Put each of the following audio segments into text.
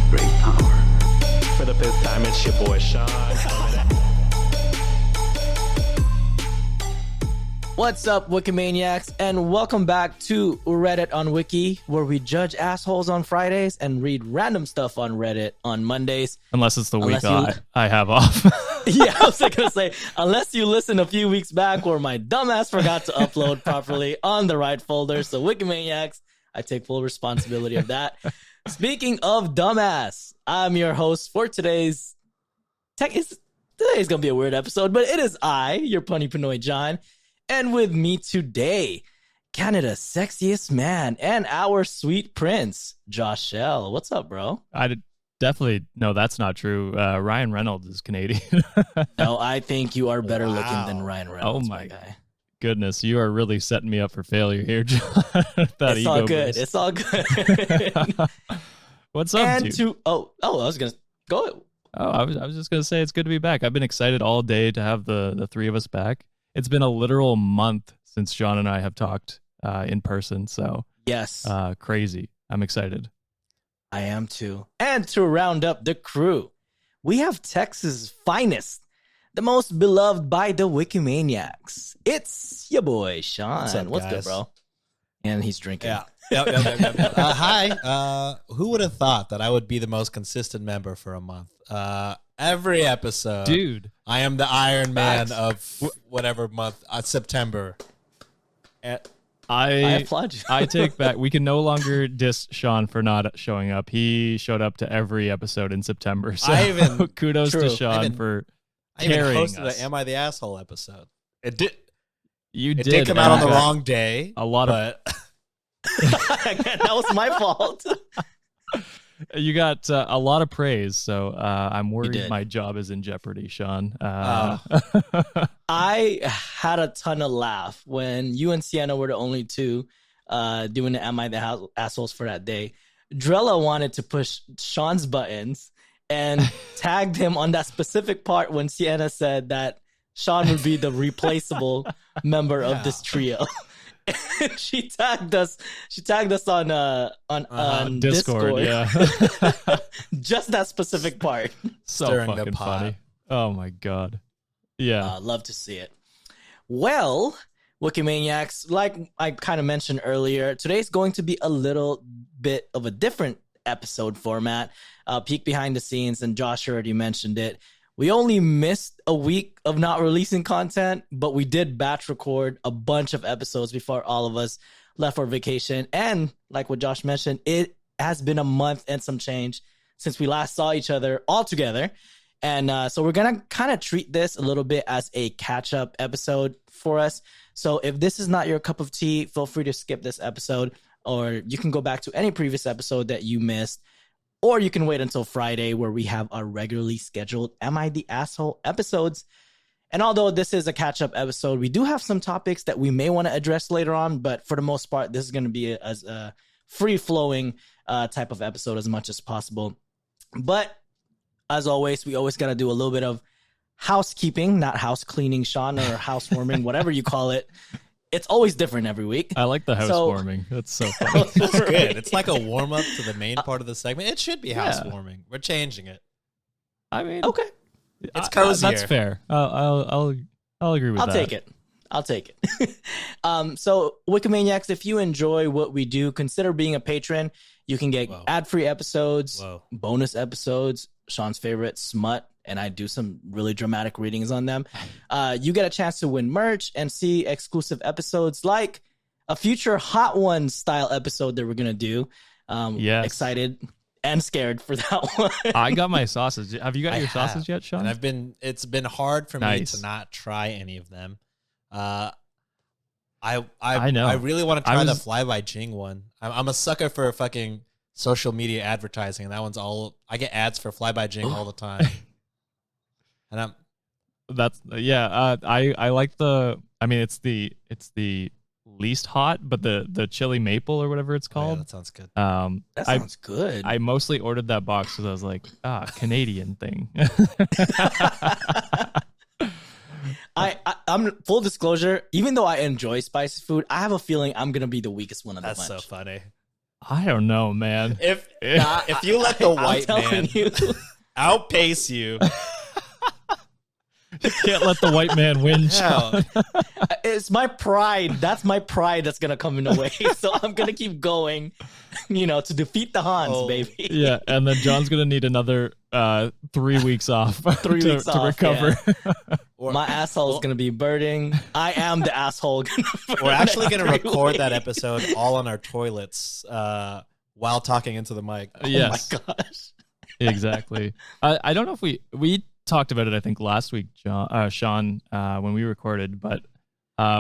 Great power. For the fifth time, it's your boy Sean. What's up, Wikimaniacs, and welcome back to Reddit on Wiki, where we judge assholes on Fridays and read random stuff on Reddit on Mondays. Unless it's the week I have off. Yeah, I was going to say, unless you listened a few weeks back where my dumbass forgot to upload properly on the right folder. So Wikimaniacs, I take full responsibility of that. Speaking of dumbass, I'm your host for today's today's going to be a weird episode, but it is I, your punny Pinoy John. And with me today, Canada's sexiest man and our sweet prince, Josh Shell. What's up, bro? Definitely, no, that's not true. Ryan Reynolds is Canadian. No, I think you are better looking than Ryan Reynolds. Oh my guy. Goodness, you are really setting me up for failure here, John. It's all good. It's all good. What's up, dude? I was gonna go. Oh, I was just gonna say it's good to be back. I've been excited all day to have the three of us back. It's been a literal month since John and I have talked in person, so yes, crazy. I'm excited. I am too. And to round up the crew, we have Texas' finest, the most beloved by the Wikimaniacs. It's your boy Sean. What's good, bro? And he's drinking. Yeah. Yep. Hi. Who would have thought that I would be the most consistent member for a month? Every episode, dude. I am the Iron Man of whatever month, September. I applaud you. I take back. We can no longer diss Sean for not showing up. He showed up to every episode in September. So kudos to Sean for carrying us. I even hosted the Am I the Asshole episode. It did. It did come out on the wrong day. That was my fault. You got a lot of praise, so I'm worried my job is in jeopardy, Sean. I had a ton of laugh when you and Sienna were the only two doing the Am I the Assholes for that day. Drella wanted to push Sean's buttons and tagged him on that specific part when Sienna said that Sean would be the replaceable member of this trio. She tagged us on Discord. Yeah. Just that specific part. So fucking funny. Oh my god. Yeah. Love to see it. Well, Wikimaniacs, like I kind of mentioned earlier, today's going to be a little bit of a different episode format. Peek behind the scenes, and Josh already mentioned it. We only missed a week of not releasing content, but we did batch record a bunch of episodes before all of us left for vacation. And like what Josh mentioned, it has been a month and some change since we last saw each other all together. And so we're going to kind of treat this a little bit as a catch-up episode for us. So if this is not your cup of tea, feel free to skip this episode, or you can go back to any previous episode that you missed. Or you can wait until Friday where we have our regularly scheduled Am I the Asshole episodes. And although this is a catch-up episode, we do have some topics that we may want to address later on. But for the most part, this is going to be a free-flowing type of episode as much as possible. But as always, we always got to do a little bit of housekeeping, not house cleaning, Sean, or housewarming, whatever you call it. It's always different every week. I like the housewarming. That's so funny. It's good. It's like a warm-up to the main part of the segment. It should be housewarming. We're changing it. I mean, okay. It's cozier. That's fair. I'll agree with that. I'll take it. So Wikimaniacs, if you enjoy what we do, consider being a patron. You can get ad-free episodes, bonus episodes, Sean's favorite, smut, and I do some really dramatic readings on them. You get a chance to win merch and see exclusive episodes like a future Hot Ones style episode that we're going to do. Yes. Excited and scared for that one. I got my sausage. Have you got your sausage yet, Sean? And it's been hard for me to not try any of them. I know. I really want to try the Fly by Jing one. I'm a sucker for fucking social media advertising, and that one's I get ads for Fly by Jing all the time. And I like the. I mean, it's the least hot, but the chili maple or whatever it's called. Yeah, that sounds good. That sounds good. I mostly ordered that box because I was like, Canadian thing. I'm full disclosure. Even though I enjoy spicy food, I have a feeling I'm gonna be the weakest one of the bunch. That's so funny. I don't know, man. If you let the white man outpace you, you can't let the white man win, Sean. It's my pride. That's my pride that's going to come in the way. So I'm going to keep going, to defeat the Hans, baby. Yeah, and then John's going to need another 3 weeks off 3 weeks to recover. Yeah. My asshole is going to be burning. I am the asshole. We're actually going to record that episode all on our toilets while talking into the mic. Yes. Oh my gosh. Exactly. I don't know if we talked about it, I think, last week, Sean, when we recorded, but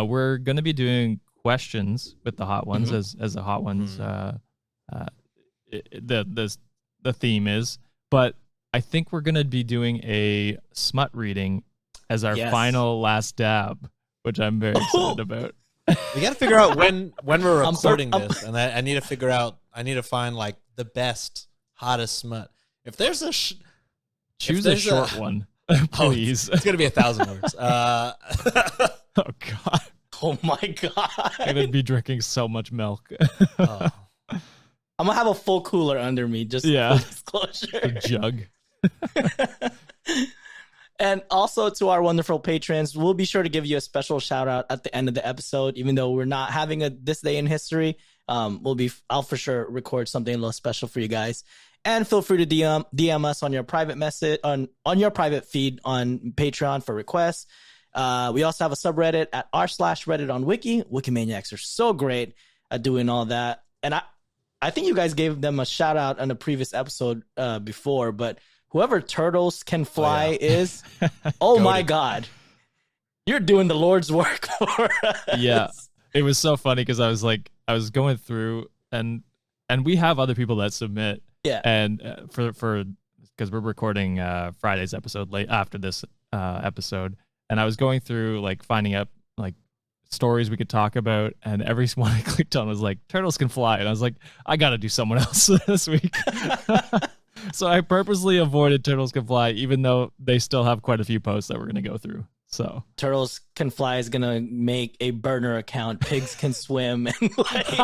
we're going to be doing questions with the hot ones as the hot ones the theme is. But I think we're going to be doing a smut reading as our final last dab, which I'm very excited about. We got to figure out when we're recording this, and I need to figure out. I need to find like the best, hottest smut. If there's a choose a short one, please. It's gonna be 1,000 words. Oh God. Oh my God. I'm gonna be drinking so much milk. I'm gonna have a full cooler under me. Just full disclosure. A jug. And also to our wonderful patrons, we'll be sure to give you a special shout out at the end of the episode. Even though we're not having a this day in history, I'll for sure record something a little special for you guys. And feel free to DM us on your private message on your private feed on Patreon for requests. We also have a subreddit at r/Reddit on Wiki. Wikimaniacs are so great at doing all that. And I think you guys gave them a shout out on the previous episode before, but whoever Turtles Can Fly is, my God, you're doing the Lord's work for us. Yeah, it was so funny because I was going through and we have other people that submit. Yeah, and for because we're recording Friday's episode late after this episode, and I was going through like finding up like stories we could talk about, and every one I clicked on was like Turtles Can Fly, and I was like, I gotta do someone else this week. So I purposely avoided Turtles Can Fly, even though they still have quite a few posts that we're gonna go through. So Turtles Can Fly is gonna make a burner account. Pigs Can Swim, and like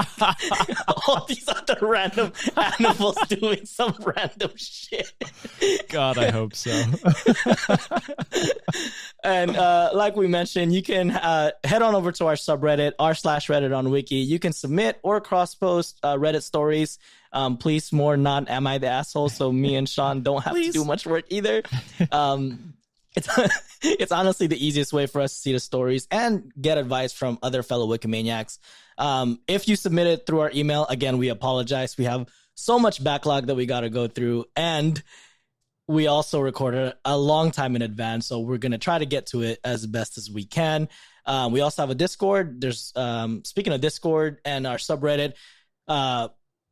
all these other random animals doing some random shit. God, I hope so. And like we mentioned, you can head on over to our subreddit, r/Reddit on Wiki. You can submit or cross-post Reddit stories. Please, more not am I the asshole, so me and Sean don't have to do much work either. It's honestly the easiest way for us to see the stories and get advice from other fellow Wikimaniacs. If you submit it through our email, again, we apologize. We have so much backlog that we got to go through, and we also recorded a long time in advance, so we're going to try to get to it as best as we can. We also have a Discord. There's speaking of Discord and our subreddit,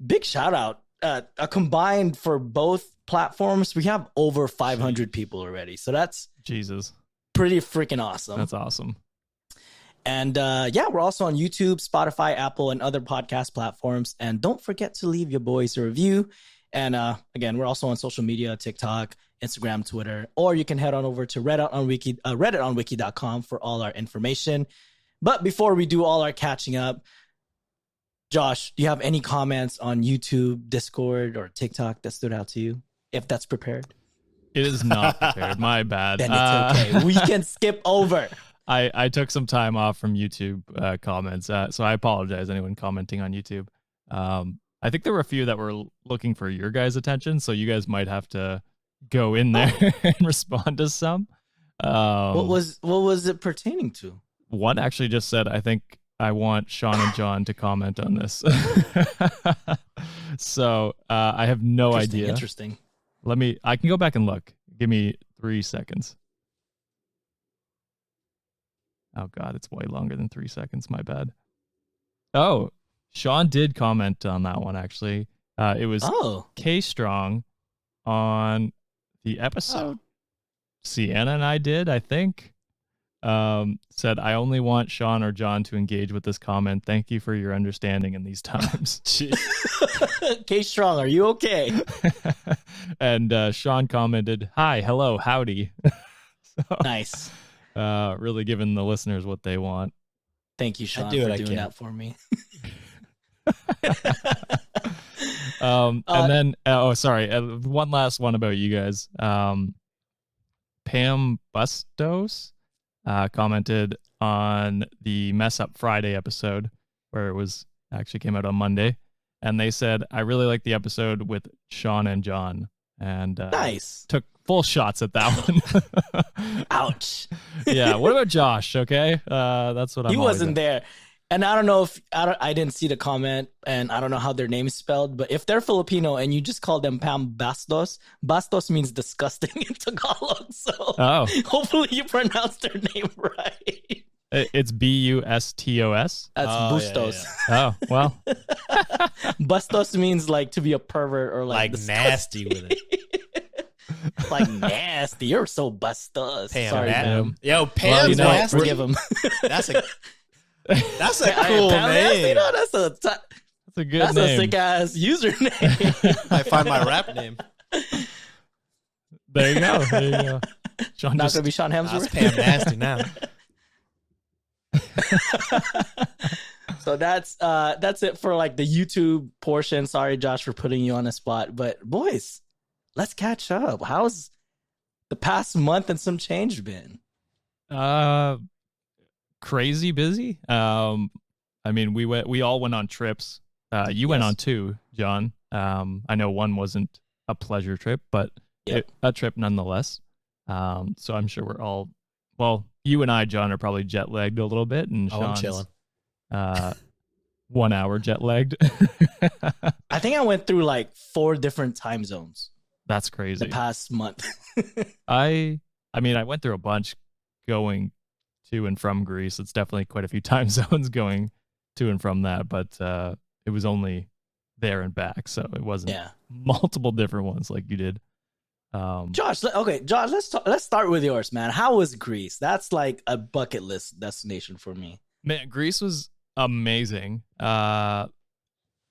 big shout out. A combined for both platforms, we have over 500 people already. So that's Jesus, pretty freaking awesome. That's awesome. And we're also on YouTube, Spotify, Apple, and other podcast platforms. And don't forget to leave your boys a review. And again, we're also on social media, TikTok, Instagram, Twitter, or you can head on over to redditonwiki.com for all our information. But before we do all our catching up, Josh, do you have any comments on YouTube, Discord, or TikTok that stood out to you? If that's prepared. It is not prepared. My bad. Then it's okay. We can skip over. I took some time off from YouTube comments, so I apologize anyone commenting on YouTube. I think there were a few that were looking for your guys' attention, so you guys might have to go in there and respond to some. What was it pertaining to? One actually just said, I think I want Sean and John to comment on this. So I have no idea. Interesting. I can go back and look. Give me 3 seconds. Oh God, it's way longer than 3 seconds. My bad. Oh, Sean did comment on that one actually. It was K Strong on the episode Sienna and I did, I think. Said, I only want Sean or John to engage with this comment. Thank you for your understanding in these times. K Strong, are you okay? And Sean commented, hi, hello, howdy. So, nice. Really giving the listeners what they want. Thank you, Sean, for doing that for me. And then, sorry, one last one about you guys. Pam Bustos commented on the Mess Up Friday episode, where it was actually came out on Monday, and they said, I really like the episode with Sean and John, and nice. Took full shots at that one. Ouch. Yeah. What about Josh? Okay. That's what I'm. He wasn't there. And I don't know if I didn't see the comment, and I don't know how their name is spelled, but if they're Filipino and you just call them Pam Bastos, Bastos means disgusting in Tagalog. So hopefully you pronounced their name right. It's Bustos. That's Bustos. Yeah. Oh, well. Bustos means like to be a pervert or like nasty with it. Like nasty. You're so Bustos. Pam, sorry, Pam. Yo, Pam's nasty. Forgive him. That's a cool name. That's a good name. That's a sick ass username. I find my rap name. There you go. Sean not gonna be Sean Hemsworth. That's Pam nasty now. So that's it for like the YouTube portion. Sorry, Josh, for putting you on the spot. But boys, let's catch up. How's the past month and some change been? Crazy busy. I mean, we all went on trips. You went on two, John. I know one wasn't a pleasure trip, but a trip nonetheless. So I'm sure we're all, well, you and I, John, are probably jet lagged a little bit, and Sean's, I'm chilling. 1 hour jet lagged. I think I went through like 4 different time zones. That's crazy. The past month. I mean, I went through a bunch going to and from Greece. It's definitely quite a few time zones going to and from that, but it was only there and back, so it wasn't multiple different ones like you did. Josh, let's start with yours, man. How was Greece? That's like a bucket list destination for me. Man, Greece was amazing. Well,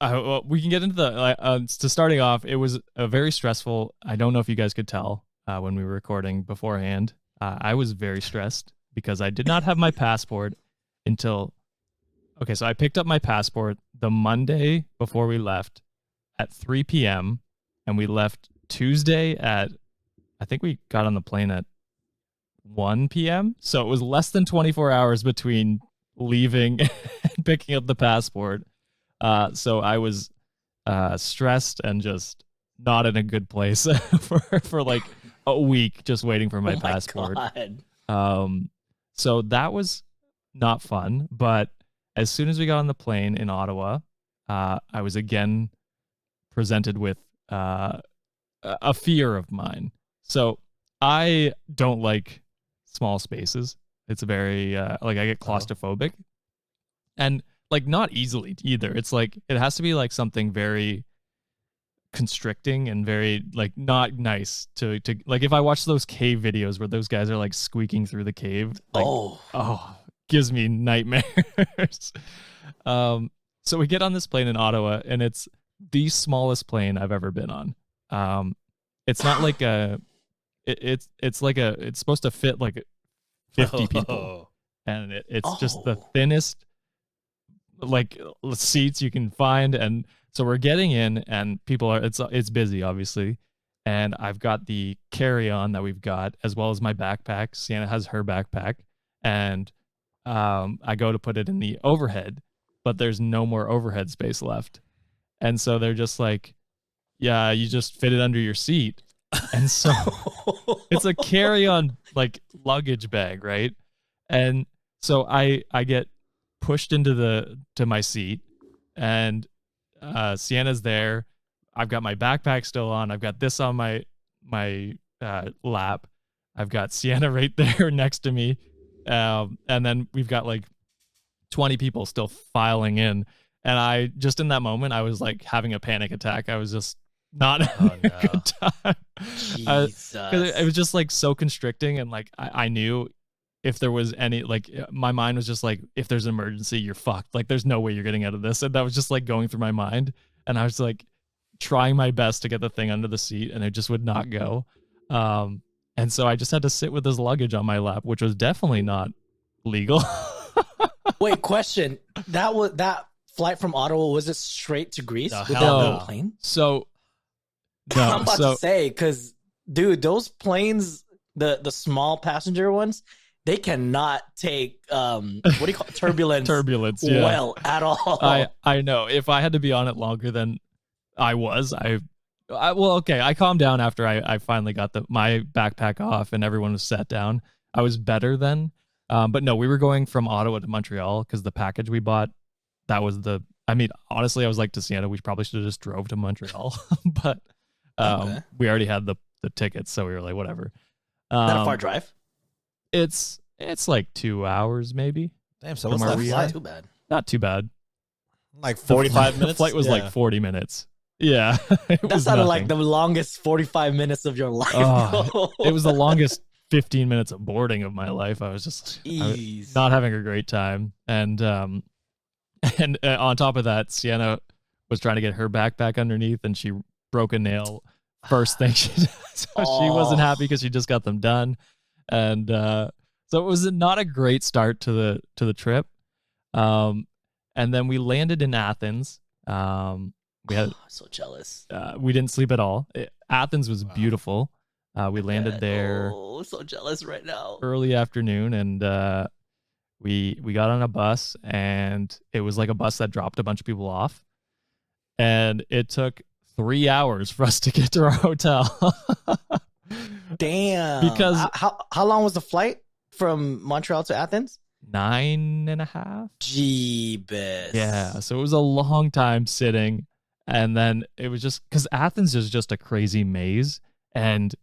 we can get into the to starting off. It was a very stressful. I don't know if you guys could tell when we were recording beforehand. I was very stressed because I did not have my passport until. Okay, so I picked up my passport the Monday before we left at 3 p.m. and we left Tuesday at, I think we got on the plane at 1 p.m. So it was less than 24 hours between leaving and picking up the passport. So I was stressed and just not in a good place for like a week, just waiting for my passport. So that was not fun, but as soon as we got on the plane in Ottawa, I was again presented with a fear of mine. So I don't like small spaces. It's very like I get claustrophobic, and like not easily either. It's like it has to be like something very constricting and very like not nice to like if I watch those cave videos where those guys are like squeaking through the cave. Like, gives me nightmares. So we get on this plane in Ottawa, and it's the smallest plane I've ever been on. It's not like it's supposed to fit like 50 people, and it's just the thinnest like seats you can find. And so we're getting in, and people are it's busy obviously, and I've got the carry-on that we've got as well as my backpack. Sienna has her backpack, and I go to put it in the overhead, but there's no more overhead space left. And so they're just like, yeah, you just fit it under your seat. And so it's a carry-on like luggage bag, right? And so I get pushed into my seat, and Sienna's there. I've got my backpack still on. I've got this on my lap. I've got Sienna right there next to me. And then we've got like 20 people still filing in. And I just in that moment, I was like having a panic attack. I was just not having a good time. Jesus. It was just like so constricting. And like, I knew if there was any, like my mind was just like, if there's an emergency, you're fucked. Like there's no way you're getting out of this. And that was just like going through my mind. And I was like trying my best to get the thing under the seat, and it just would not go. And so I just had to sit with this luggage on my lap, which was definitely not legal. Wait, question. That flight from Ottawa, was it straight to Greece No, without hell no no. plane? So I'm about to say, because dude, those planes, the small passenger ones, they cannot take what do you call it? Turbulence yeah. well at all. I know. If I had to be on it longer than I was, well, okay. I calmed down after I finally got my backpack off and everyone was sat down. I was better then. But no, we were going from Ottawa to Montreal because the package we bought, that was honestly, I was like to Sienna, we probably should have just drove to Montreal, but we already had the tickets, so we were like, whatever. Is that a far drive? It's like 2 hours maybe. Damn, so what's that flight? Not too bad. Not too bad. Like 45 minutes? The flight was like 40 minutes. Yeah. That sounded like the longest 45 minutes of your life. It was the longest 15 minutes of boarding of my life. I was just not having a great time. And on top of that, Sienna was trying to get her backpack underneath and she broke a nail first thing she did. So she wasn't happy because she just got them done. And so it was not a great start to the trip. And then we landed in Athens. We had so jealous. We didn't sleep at all. Athens was beautiful. We landed there. Oh, so jealous right now. Early afternoon, and we got on a bus, and it was like a bus that dropped a bunch of people off, and it took 3 hours for us to get to our hotel. Damn. Because how long was the flight from Montreal to Athens? 9.5. Jeebus. Yeah, so it was a long time sitting, and then it was just because Athens is just a crazy maze, and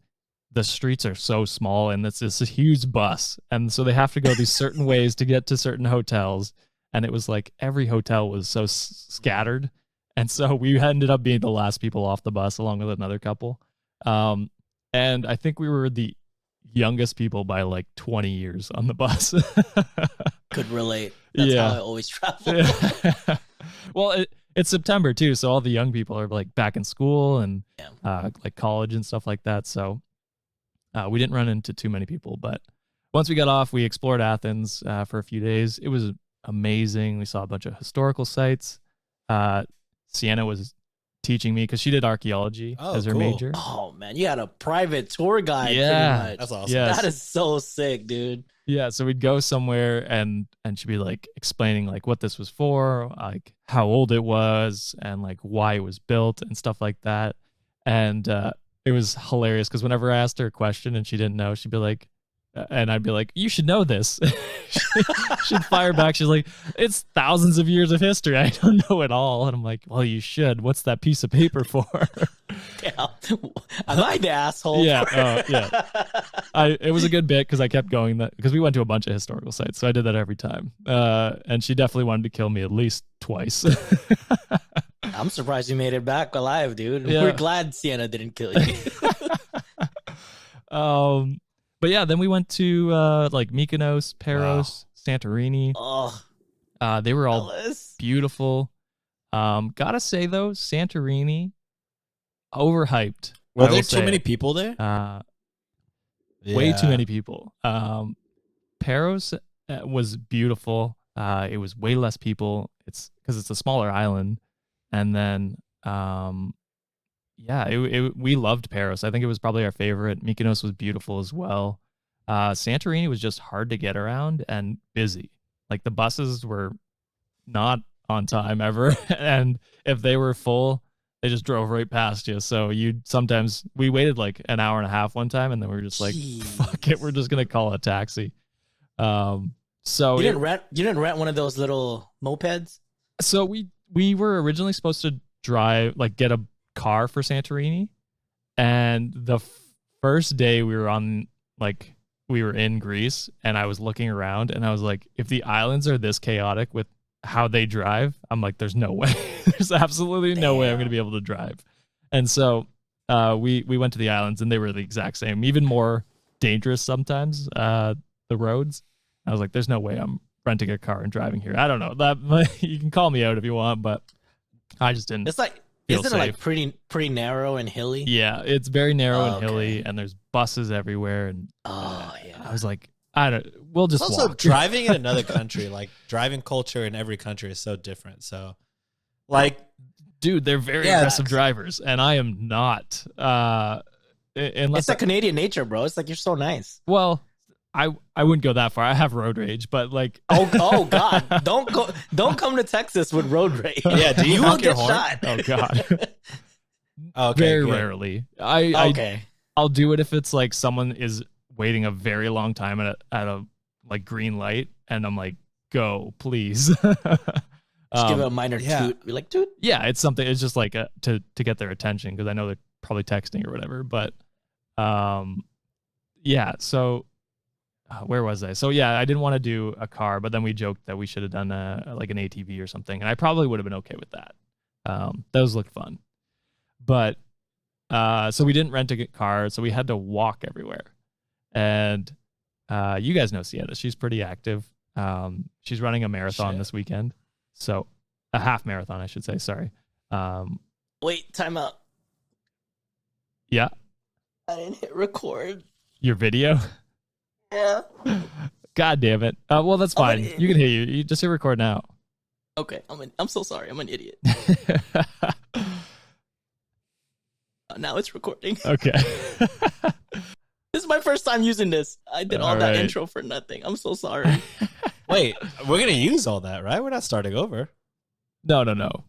the streets are so small, and it's this huge bus, and so they have to go these certain ways to get to certain hotels, and it was like every hotel was so scattered, and so we ended up being the last people off the bus along with another couple, and I think we were the youngest people by like 20 years on the bus. Could relate. That's how I always travel. Well, it's September too, so all the young people are like back in school and like college and stuff like that. So we didn't run into too many people, but once we got off, we explored Athens for a few days. It was amazing. We saw a bunch of historical sites. Sienna was teaching me because she did archaeology as her major. Oh man, you had a private tour guide. Yeah, pretty much. That's awesome. Yes. That is so sick, dude. Yeah, so we'd go somewhere and she'd be like explaining like what this was for, like how old it was and like why it was built and stuff like that. And it was hilarious because whenever I asked her a question and she didn't know, she'd be like, and I'd be like, you should know this. She'd fire back. She's like, it's thousands of years of history. I don't know it all. And I'm like, well, you should. What's that piece of paper for? Yeah. Am I the asshole? Yeah. Yeah. It was a good bit because I kept going because we went to a bunch of historical sites. So I did that every time. And she definitely wanted to kill me at least twice. I'm surprised you made it back alive, dude. Yeah. We're glad Sienna didn't kill you. But yeah, then we went to like Mykonos, Paros, Santorini. Oh, they were all jealous. beautiful. Gotta say though, Santorini, overhyped. Were there too many people there? Way too many people. Paros was beautiful. It was way less people. It's because it's a smaller island, and then we loved Paros. I think it was probably our favorite. Mykonos was beautiful as well. Santorini was just hard to get around and busy. Like the buses were not on time ever, and if they were full, they just drove right past you. So we waited like an hour and a half one time, and then we were just like, fuck it, we're just gonna call a taxi. So you didn't rent one of those little mopeds? So we were originally supposed to get a car for Santorini, and the first day we were in Greece, and I was looking around, and I was like, if the islands are this chaotic with how they drive, I'm like, there's no way. There's absolutely no way I'm going to be able to drive. And so we went to the islands, and they were the exact same, even more dangerous sometimes, the roads. I was like, there's no way I'm renting a car and driving here. I don't know. That you can call me out if you want, but I just didn't. It's like, isn't it like pretty narrow and hilly? Yeah, it's very narrow and hilly, and there's buses everywhere. And I was like, we'll just also walk. Driving in another country, like driving culture in every country is so different. So Like, dude, they're very aggressive drivers, and I am not. It's a Canadian nature, bro. It's like you're so nice. Well, I wouldn't go that far. I have road rage, but like, oh God, don't come to Texas with road rage. Yeah, do you will get horn? shot. Oh God. Okay, very good. rarely. Okay. I'll do it if it's like someone is waiting a very long time at a like green light, and I'm like, go, please. Just give it a minor toot. Be like, toot. Yeah, it's something. It's just like to get their attention, because I know they're probably texting or whatever. But yeah. So where was I? So yeah, I didn't want to do a car, but then we joked that we should have done like an ATV or something, and I probably would have been okay with that. Those look fun, but so we didn't rent a car, so we had to walk everywhere. And you guys know Sienna; she's pretty active. She's running a marathon this weekend, so a half marathon, I should say. Sorry. Wait, time out. Yeah. I didn't hit record. Your video? Yeah. God damn it. Well, that's fine. You can hear you. You just hit record now. Okay. I'm so sorry. I'm an idiot. Now it's recording. Okay. This is my first time using this. I did all that intro for nothing. I'm so sorry. Wait, we're going to use all that, right? We're not starting over. No.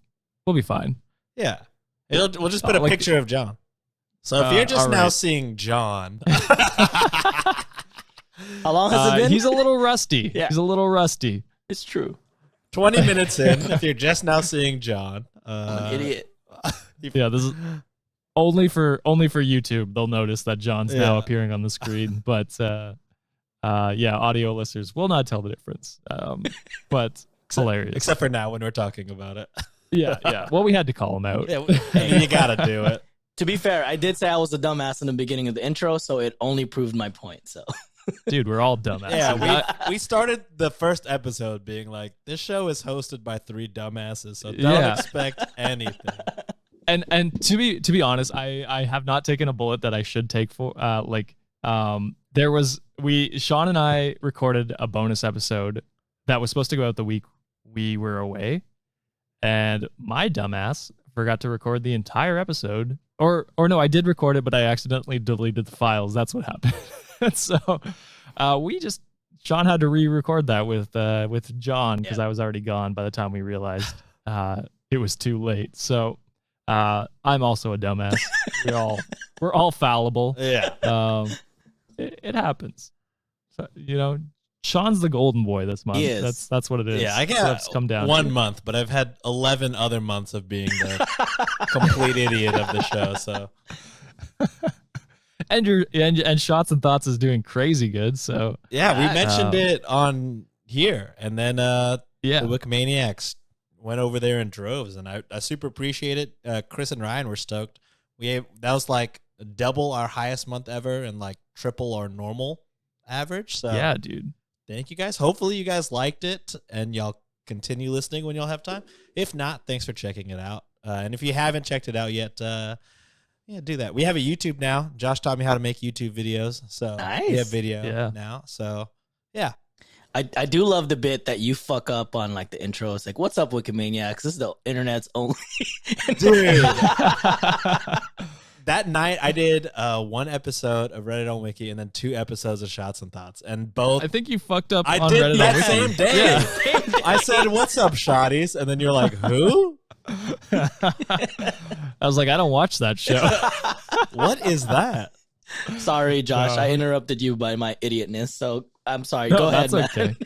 We'll be fine. Yeah. We'll just put a picture of John. So if you're just now seeing John. How long has it been? He's a little rusty. Yeah. He's a little rusty. It's true. 20 minutes in, if you're just now seeing John. I'm an idiot. Yeah, this is only for YouTube. They'll notice that John's now appearing on the screen. But audio listeners will not tell the difference. But it's hilarious. Except for now when we're talking about it. Yeah. Well, we had to call him out. Yeah, you got to do it. To be fair, I did say I was a dumbass in the beginning of the intro, so it only proved my point. So, dude, we're all dumbasses. Yeah, we started the first episode being like, this show is hosted by three dumbasses, so don't expect anything. And to be honest, I have not taken a bullet that I should take for there was Sean and I recorded a bonus episode that was supposed to go out the week we were away, and my dumbass forgot to record the entire episode. Or no, I did record it, but I accidentally deleted the files. That's what happened. So Sean had to re-record that with John, because I was already gone by the time we realized it was too late. So I'm also a dumbass. We're all fallible. Yeah. It happens. So, Sean's the golden boy this month. He is. That's what it is. Yeah, I got come down 1 month, but I've had 11 other months of being the complete idiot of the show. So, and Shots and Thoughts is doing crazy good. So yeah, we mentioned it on here, and then the Wikimaniacs went over there in droves, and I super appreciate it. Chris and Ryan were stoked. That was like double our highest month ever, and like triple our normal average. So yeah, dude. Thank you guys. Hopefully you guys liked it and y'all continue listening when y'all have time. If not, thanks for checking it out. And if you haven't checked it out yet, do that. We have a YouTube now. Josh taught me how to make YouTube videos. So nice. we have video now. So yeah. I do love the bit that you fuck up on like the intro. It's like, what's up, Wikimaniacs? This is the internet's only. Dude. That night, I did 1 episode of Reddit on Wiki and then 2 episodes of Shots and Thoughts. And both. I think you fucked up I on did Reddit that on Wiki. same day. Yeah. I said, what's up, Shotties? And then you're like, who? I was like, I don't watch that show. What is that? Sorry, Josh. I interrupted you by my idiotness. So I'm sorry. Go ahead, that's okay.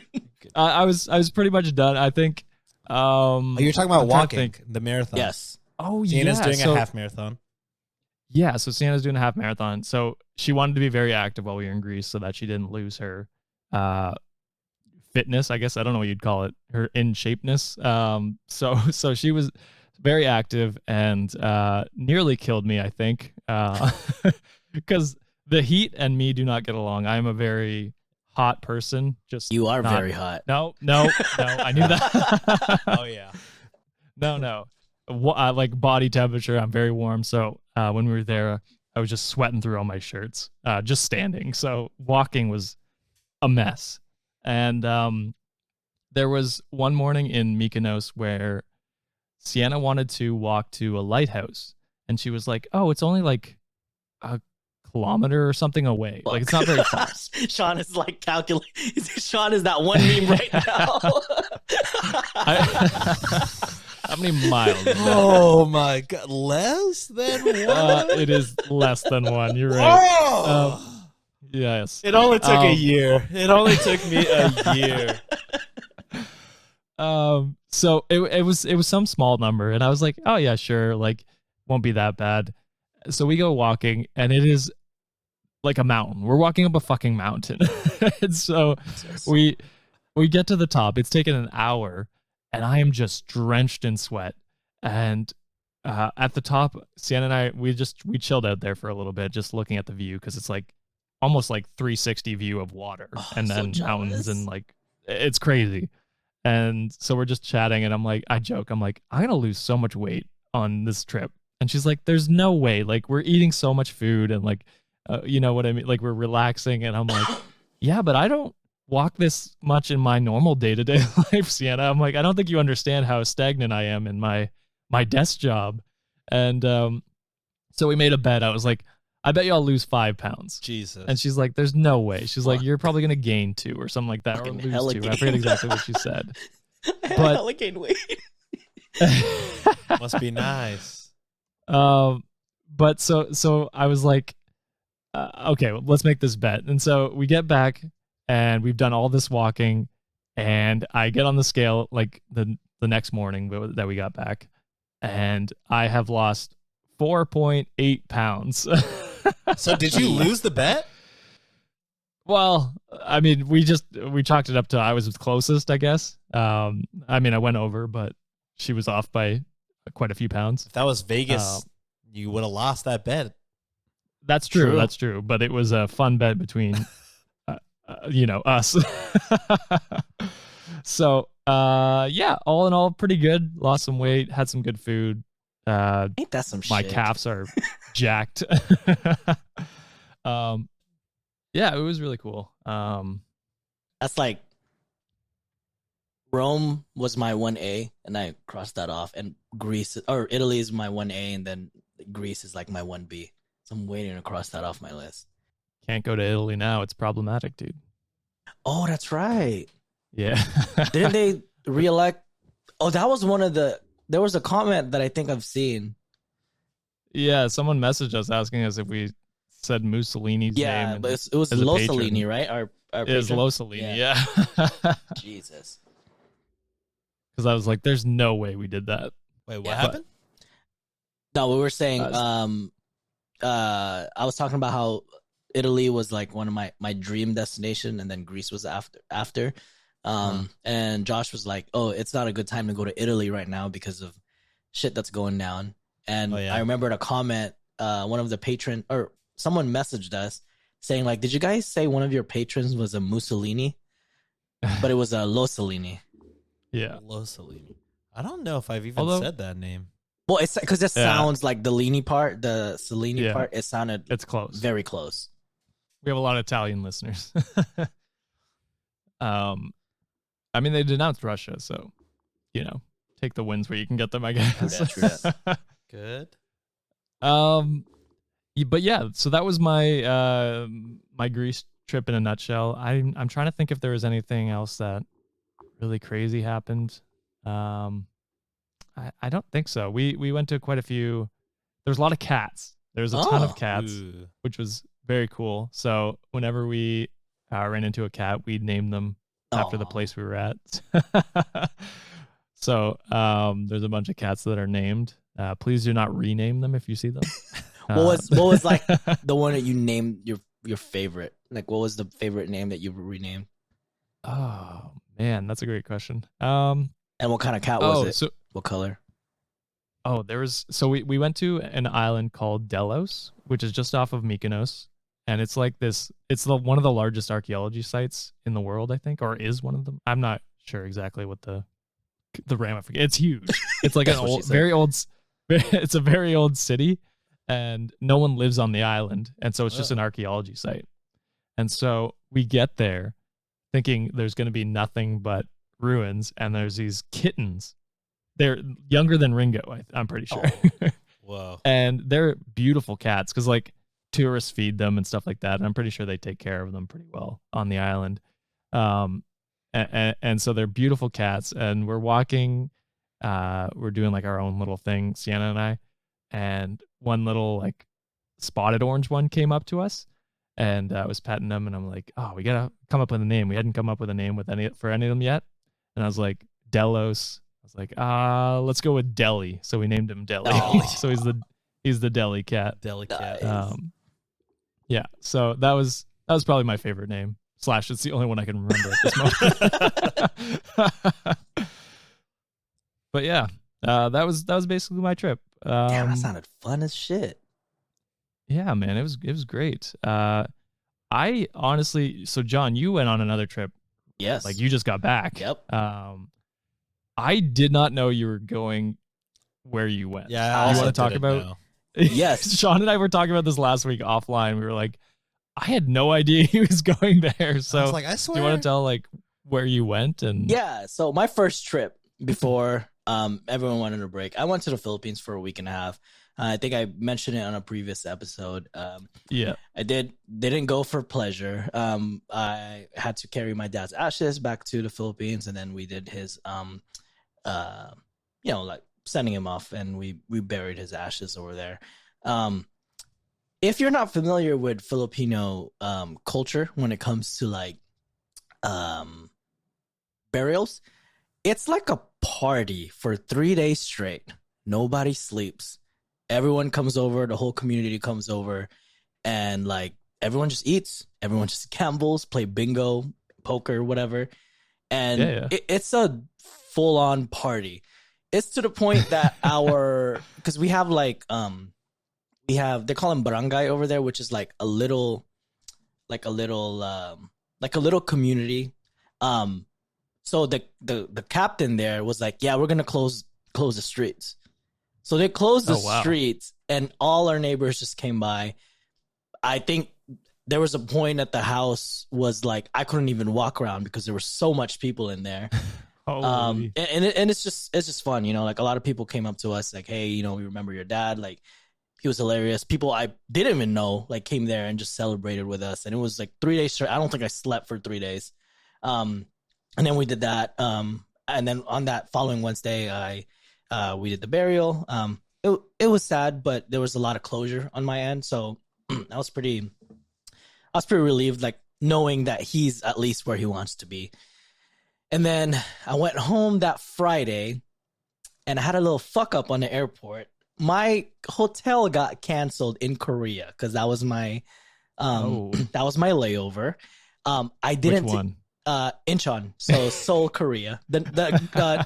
I was pretty much done. I think. You're talking about walking, the marathon. Yes. Oh, Sienna's doing a half marathon. Yeah, so Sienna's doing a half marathon. So she wanted to be very active while we were in Greece so that she didn't lose her fitness, I guess. I don't know what you'd call it, her in shapeness. So she was very active and nearly killed me, I think, because the heat and me do not get along. I'm a very hot person. You are very hot. No, I knew that. Oh, yeah. No. Like body temperature, I'm very warm. So when we were there, I was just sweating through all my shirts, just standing. So walking was a mess. And there was one morning in Mykonos where Sienna wanted to walk to a lighthouse, and she was like, "Oh, it's only like a kilometer or something away. Like it's not very far." Sean is like calculating. Sean is that one meme right now. How many miles? Oh my god, less than one. It is less than one. You're right. Yes. It only took a year. It only took me a year. So it was some small number, and I was like, oh yeah, sure, like won't be that bad. So we go walking, and it is like a mountain. We're walking up a fucking mountain. And so we get to the top. It's taken an hour, and I am just drenched in sweat. And at the top, Sienna and I, we chilled out there for a little bit, just looking at the view, because it's like almost like 360 view of water, and then mountains, and like it's crazy. And so we're just chatting, and I joke, I'm like, I'm gonna lose so much weight on this trip. And she's like, there's no way. Like, we're eating so much food, and like, you know what I mean? Like, we're relaxing. And I'm like, yeah, but I don't walk this much in my normal day-to-day life, Sienna. I'm like, I don't think you understand how stagnant I am in my desk job. And so we made a bet. I was like, I bet you I'll lose 5 pounds. Jesus. And she's like, there's no way. She's like, you're probably going to gain 2 or something like that. Or lose 2. I forget exactly what she said. But hella gain weight. Must be nice. But so I was like, okay, well, let's make this bet. And so we get back, and we've done all this walking, and I get on the scale like the next morning that we got back, and I have lost 4.8 pounds. So did you lose the bet? Well, I mean, we chalked it up to I was closest, I guess. I mean, I went over, but she was off by quite a few pounds. If that was Vegas, you would have lost that bet. That's true. That's true. But it was a fun bet between, us. So, yeah, all in all, pretty good. Lost some weight, had some good food. Ain't that some shit? My calves are jacked. Yeah, it was really cool. That's like Rome was my 1A, and I crossed that off. And Greece or Italy is my 1A, and then Greece is like my 1B. So I'm waiting to cross that off my list. Can't go to Italy now. It's problematic, dude. Oh, that's right. Yeah. Didn't they reelect? Oh, that was one of the. There was a comment that I think I've seen. Yeah, someone messaged us asking us if we said Mussolini's name. Yeah, but it was Lossolini, right? Our it is Lossolini, yeah. Jesus. Because I was like, there's no way we did that. Wait, what happened? No, we were saying, I was talking about how Italy was like one of my dream destination, and then Greece was after. And Josh was like, oh, it's not a good time to go to Italy right now because of shit that's going down. And I remembered a comment, one of the patron or someone messaged us saying like, did you guys say one of your patrons was a Mussolini? But it was a Lossolini. Yeah. Lossolini. I don't know if I've even said that name. Well, it's because it sounds like the Lini part, the Cellini part. It's close. Very close. We have a lot of Italian listeners. I mean, they denounced Russia, so, take the wins where you can get them, I guess. True. Good. But yeah, so that was my my Greece trip in a nutshell. I'm trying to think if there was anything else that really crazy happened. I don't think so. We went to quite a few. There's a lot of cats. There's a ton of cats, which was very cool. So whenever we ran into a cat, we'd name them after the place we were at. So there's a bunch of cats that are named. Please do not rename them if you see them. What was like the one that you named your favorite? Like, what was the favorite name that you renamed? Oh man, that's a great question. And what kind of cat was it? So, what color? Oh, we went to an island called Delos, which is just off of Mykonos, and it's like this. It's one of the largest archaeology sites in the world, I think, or is one of them. I'm not sure exactly what the ramification. It's huge. It's like it's a very old city, and no one lives on the island, and so it's just an archaeology site. And so we get there thinking there's going to be nothing but ruins, and there's these kittens they're younger than Ringo. I'm pretty sure. Oh. Whoa. And they're beautiful cats because like tourists feed them and stuff like that. And I'm pretty sure they take care of them pretty well on the island. And so they're beautiful cats. And we're walking, we're doing like our own little thing, Sienna and I, and one little like spotted orange one came up to us, and I was petting them, and I'm like, oh, we gotta come up with a name. We hadn't come up with a name for any of them yet. And I was like, Delos. I was like, let's go with Deli. So we named him Deli. Oh. So he's the Deli cat. Deli cat. Nice. Yeah. So that was probably my favorite name. / it's the only one I can remember at this moment. But yeah, that was basically my trip. Damn, that sounded fun as shit. Yeah, man, it was great. I honestly, so John, you went on another trip. Yes. Like you just got back. Yep. I did not know you were going where you went. Yeah. You want to talk about? Yes. Sean and I were talking about this last week offline. We were like, I had no idea he was going there. So I was like, I swear. Do you want to tell like where you went? And yeah. So my first trip before everyone went on a break, I went to the Philippines for a week and a half. I think I mentioned it on a previous episode. Yeah, I didn't go for pleasure. I had to carry my dad's ashes back to the Philippines, and then we did his, like sending him off, and we buried his ashes over there. If you're not familiar with Filipino culture when it comes to like burials, it's like a party for 3 days straight. Nobody sleeps. Everyone comes over. The whole community comes over, and like everyone just eats. Everyone just gambles, play bingo, poker, whatever. And it's a full-on party. It's to the point that because we have like they call them barangay over there, which is like a little community. So the captain there was like, yeah, we're gonna close the streets. So they closed the streets, and all our neighbors just came by. I think there was a point at the house was like I couldn't even walk around because there was so much people in there. And it's just fun, you know. Like a lot of people came up to us like, hey, you know, we remember your dad. Like he was hilarious. People I didn't even know like came there and just celebrated with us, and it was like 3 days straight. I don't think I slept for 3 days. And then we did that. And then on that following Wednesday, we did the burial. It was sad, but there was a lot of closure on my end, so I was pretty relieved, like knowing that he's at least where he wants to be. And then I went home that Friday, and I had a little fuck up on the airport. My hotel got canceled in Korea because that was my layover. I didn't. Which one? Incheon, so Seoul, Korea. The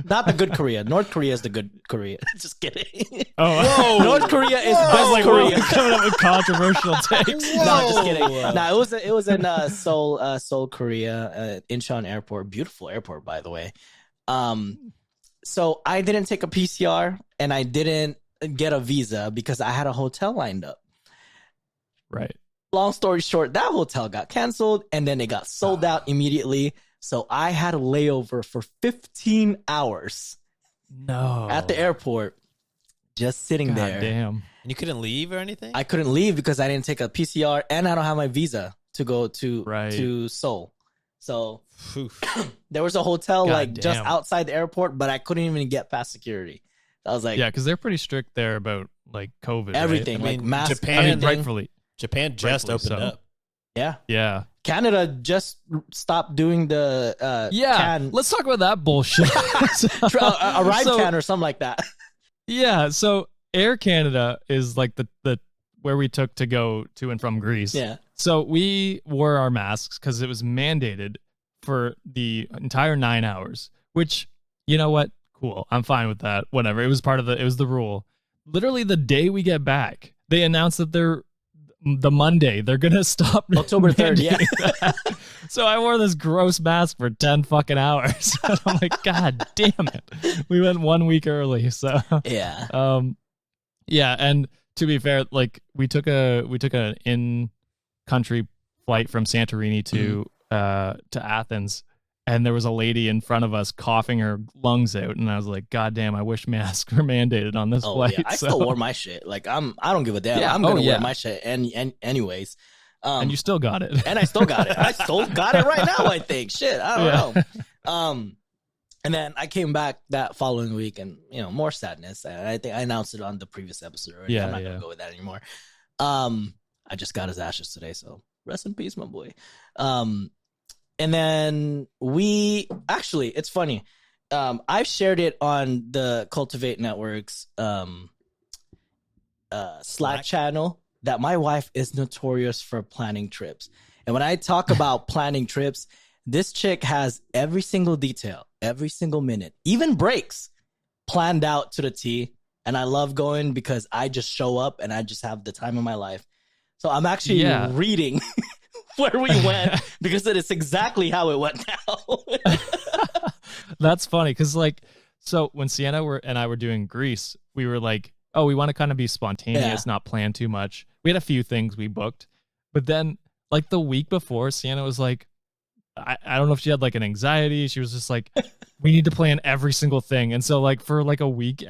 not the good Korea. North Korea is the good Korea. Just kidding. Oh, North Korea is best like, Korea. Coming up with controversial takes. No, just kidding. No, it was in Seoul, Korea, Incheon Airport. Beautiful airport, by the way. So I didn't take a PCR, and I didn't get a visa because I had a hotel lined up. Right. Long story short, that hotel got canceled, and then it got sold out immediately. So I had a layover for 15 hours. No. At the airport, just sitting there. Damn. And you couldn't leave or anything? I couldn't leave because I didn't take a PCR, and I don't have my visa to go to Seoul. So there was a hotel just outside the airport, but I couldn't even get past security. I was like, yeah, because they're pretty strict there about like COVID. Everything, right? like mask. Rightfully. Japan just opened up. Yeah. Yeah. Canada just stopped doing the can. Let's talk about that bullshit. a ride can or something like that. Yeah. So Air Canada is like the where we took to go to and from Greece. Yeah. So we wore our masks because it was mandated for the entire 9 hours, which, you know what? Cool. I'm fine with that. Whatever. It was the rule. Literally the day we get back, they announced that the Monday they're gonna stop October 3rd. Yeah. So I wore this gross mask for 10 fucking hours. And I'm like, God damn it. We went 1 week early. So yeah. Yeah, and to be fair, like we took an in country flight from Santorini to Athens, and there was a lady in front of us coughing her lungs out, and I was like, God damn, I wish masks were mandated on this flight. Yeah. I still wore my shit. Like I don't give a damn. Yeah. I'm gonna wear my shit and anyways. And you still got it. And I still got it. I still got it right now, I think. Shit, I don't know. And then I came back that following week, and more sadness. I think I announced it on the previous episode already. I'm not gonna go with that anymore. I just got his ashes today, so rest in peace, my boy. And then it's funny. I've shared it on the Cultivate Network's Slack channel that my wife is notorious for planning trips. And when I talk about planning trips, this chick has every single detail, every single minute, even breaks planned out to the T. And I love going because I just show up and I just have the time of my life. So I'm actually reading where we went because it is exactly how it went down. That's funny because so when Sienna and I were doing Greece, we were like, oh, we want to kind of be spontaneous, not plan too much. We had a few things we booked, but then the week before, Sienna was like, I don't know if she had an anxiety. She was just like, we need to plan every single thing. And so for a week,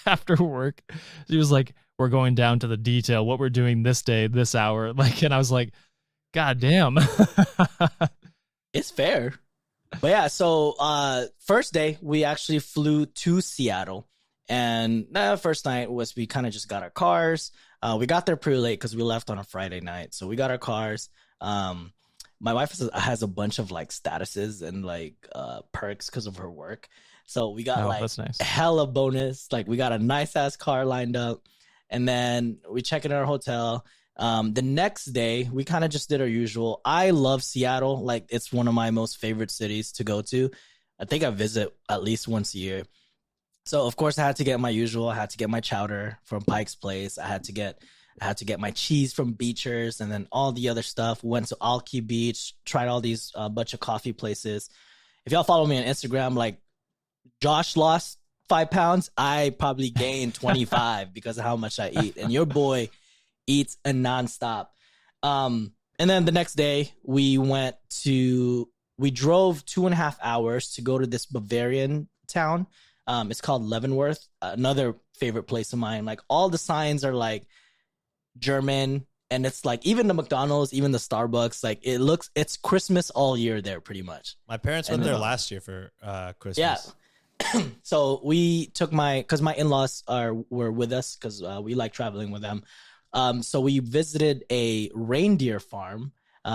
after work, she was like, we're going down to the detail, what we're doing this day, this hour. And I was like, God damn. It's fair. But yeah, so first day, we actually flew to Seattle. And the first night was we kind of just got our cars. We got there pretty late because we left on a Friday night. So we got our cars. My wife has a bunch of statuses and perks because of her work. So we got that's nice. hella bonus. We got a nice ass car lined up. And then we check in our hotel. The next day, we kind of just did our usual. I love Seattle. It's one of my most favorite cities to go to. I think I visit at least once a year. So of course I had to get my usual. I had to get my chowder from Pike's Place. I had to get my cheese from Beecher's, and then all the other stuff. Went to Alki Beach, tried all these bunch of coffee places. If y'all follow me on Instagram, Josh lost 5 pounds. I probably gained 25 because of how much I eat. And your boy eats a nonstop. And then the next day we drove 2.5 hours to go to this Bavarian town. It's called Leavenworth, another favorite place of mine. All the signs are German, and it's even the McDonald's, even the Starbucks, it's Christmas all year there pretty much. My parents went there last year for Christmas. Yeah. So we took because my in-laws were with us because we like traveling with them. So we visited a reindeer farm.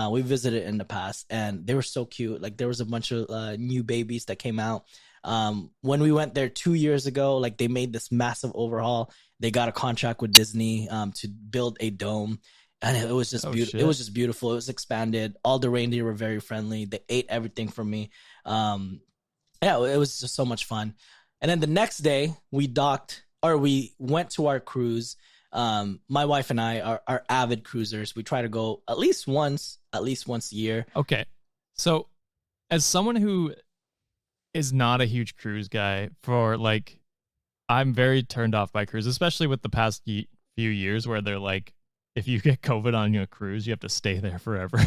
We visited in the past, and they were so cute. There was a bunch of new babies that came out. When we went there 2 years ago, they made this massive overhaul. They got a contract with Disney to build a dome, and it was just beautiful. It was just beautiful. It was expanded. All the reindeer were very friendly. They ate everything from me. Yeah, it was just so much fun. And then the next day we went to our cruise. My wife and I are avid cruisers. We try to go at least once a year. Okay. So as someone who is not a huge cruise guy, I'm very turned off by cruise, especially with the past few years where they're if you get COVID on your cruise, you have to stay there forever.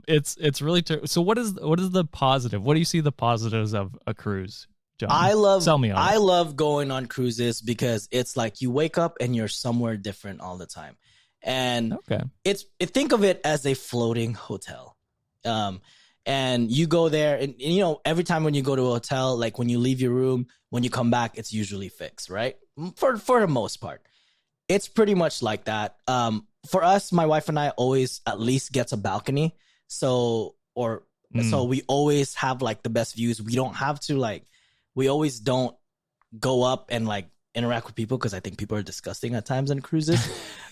It's really so what is the positive? What do you see the positives of a cruise, John? Sell me on it. I love going on cruises because it's you wake up and you're somewhere different all the time. And think of it as a floating hotel. And you go there and every time when you go to a hotel, when you leave your room, when you come back, it's usually fixed, right? For the most part. It's pretty much like that. For us, my wife and I always at least gets a balcony. So we always have the best views. We don't have to we always don't go up and interact with people because I think people are disgusting at times on cruises.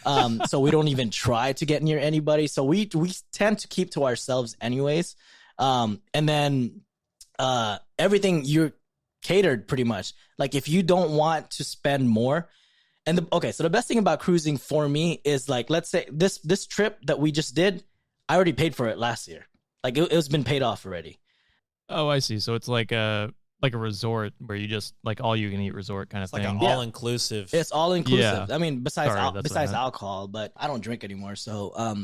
So we don't even try to get near anybody. So we tend to keep to ourselves anyways. And then everything you're catered pretty much. If you don't want to spend more. And so the best thing about cruising for me is let's say this trip that we just did, I already paid for it last year. It was been paid off already. Oh, I see. So it's like a resort where you just all you can eat resort kind of thing. An all inclusive. It's all inclusive. Yeah. I mean, besides alcohol, but I don't drink anymore. So,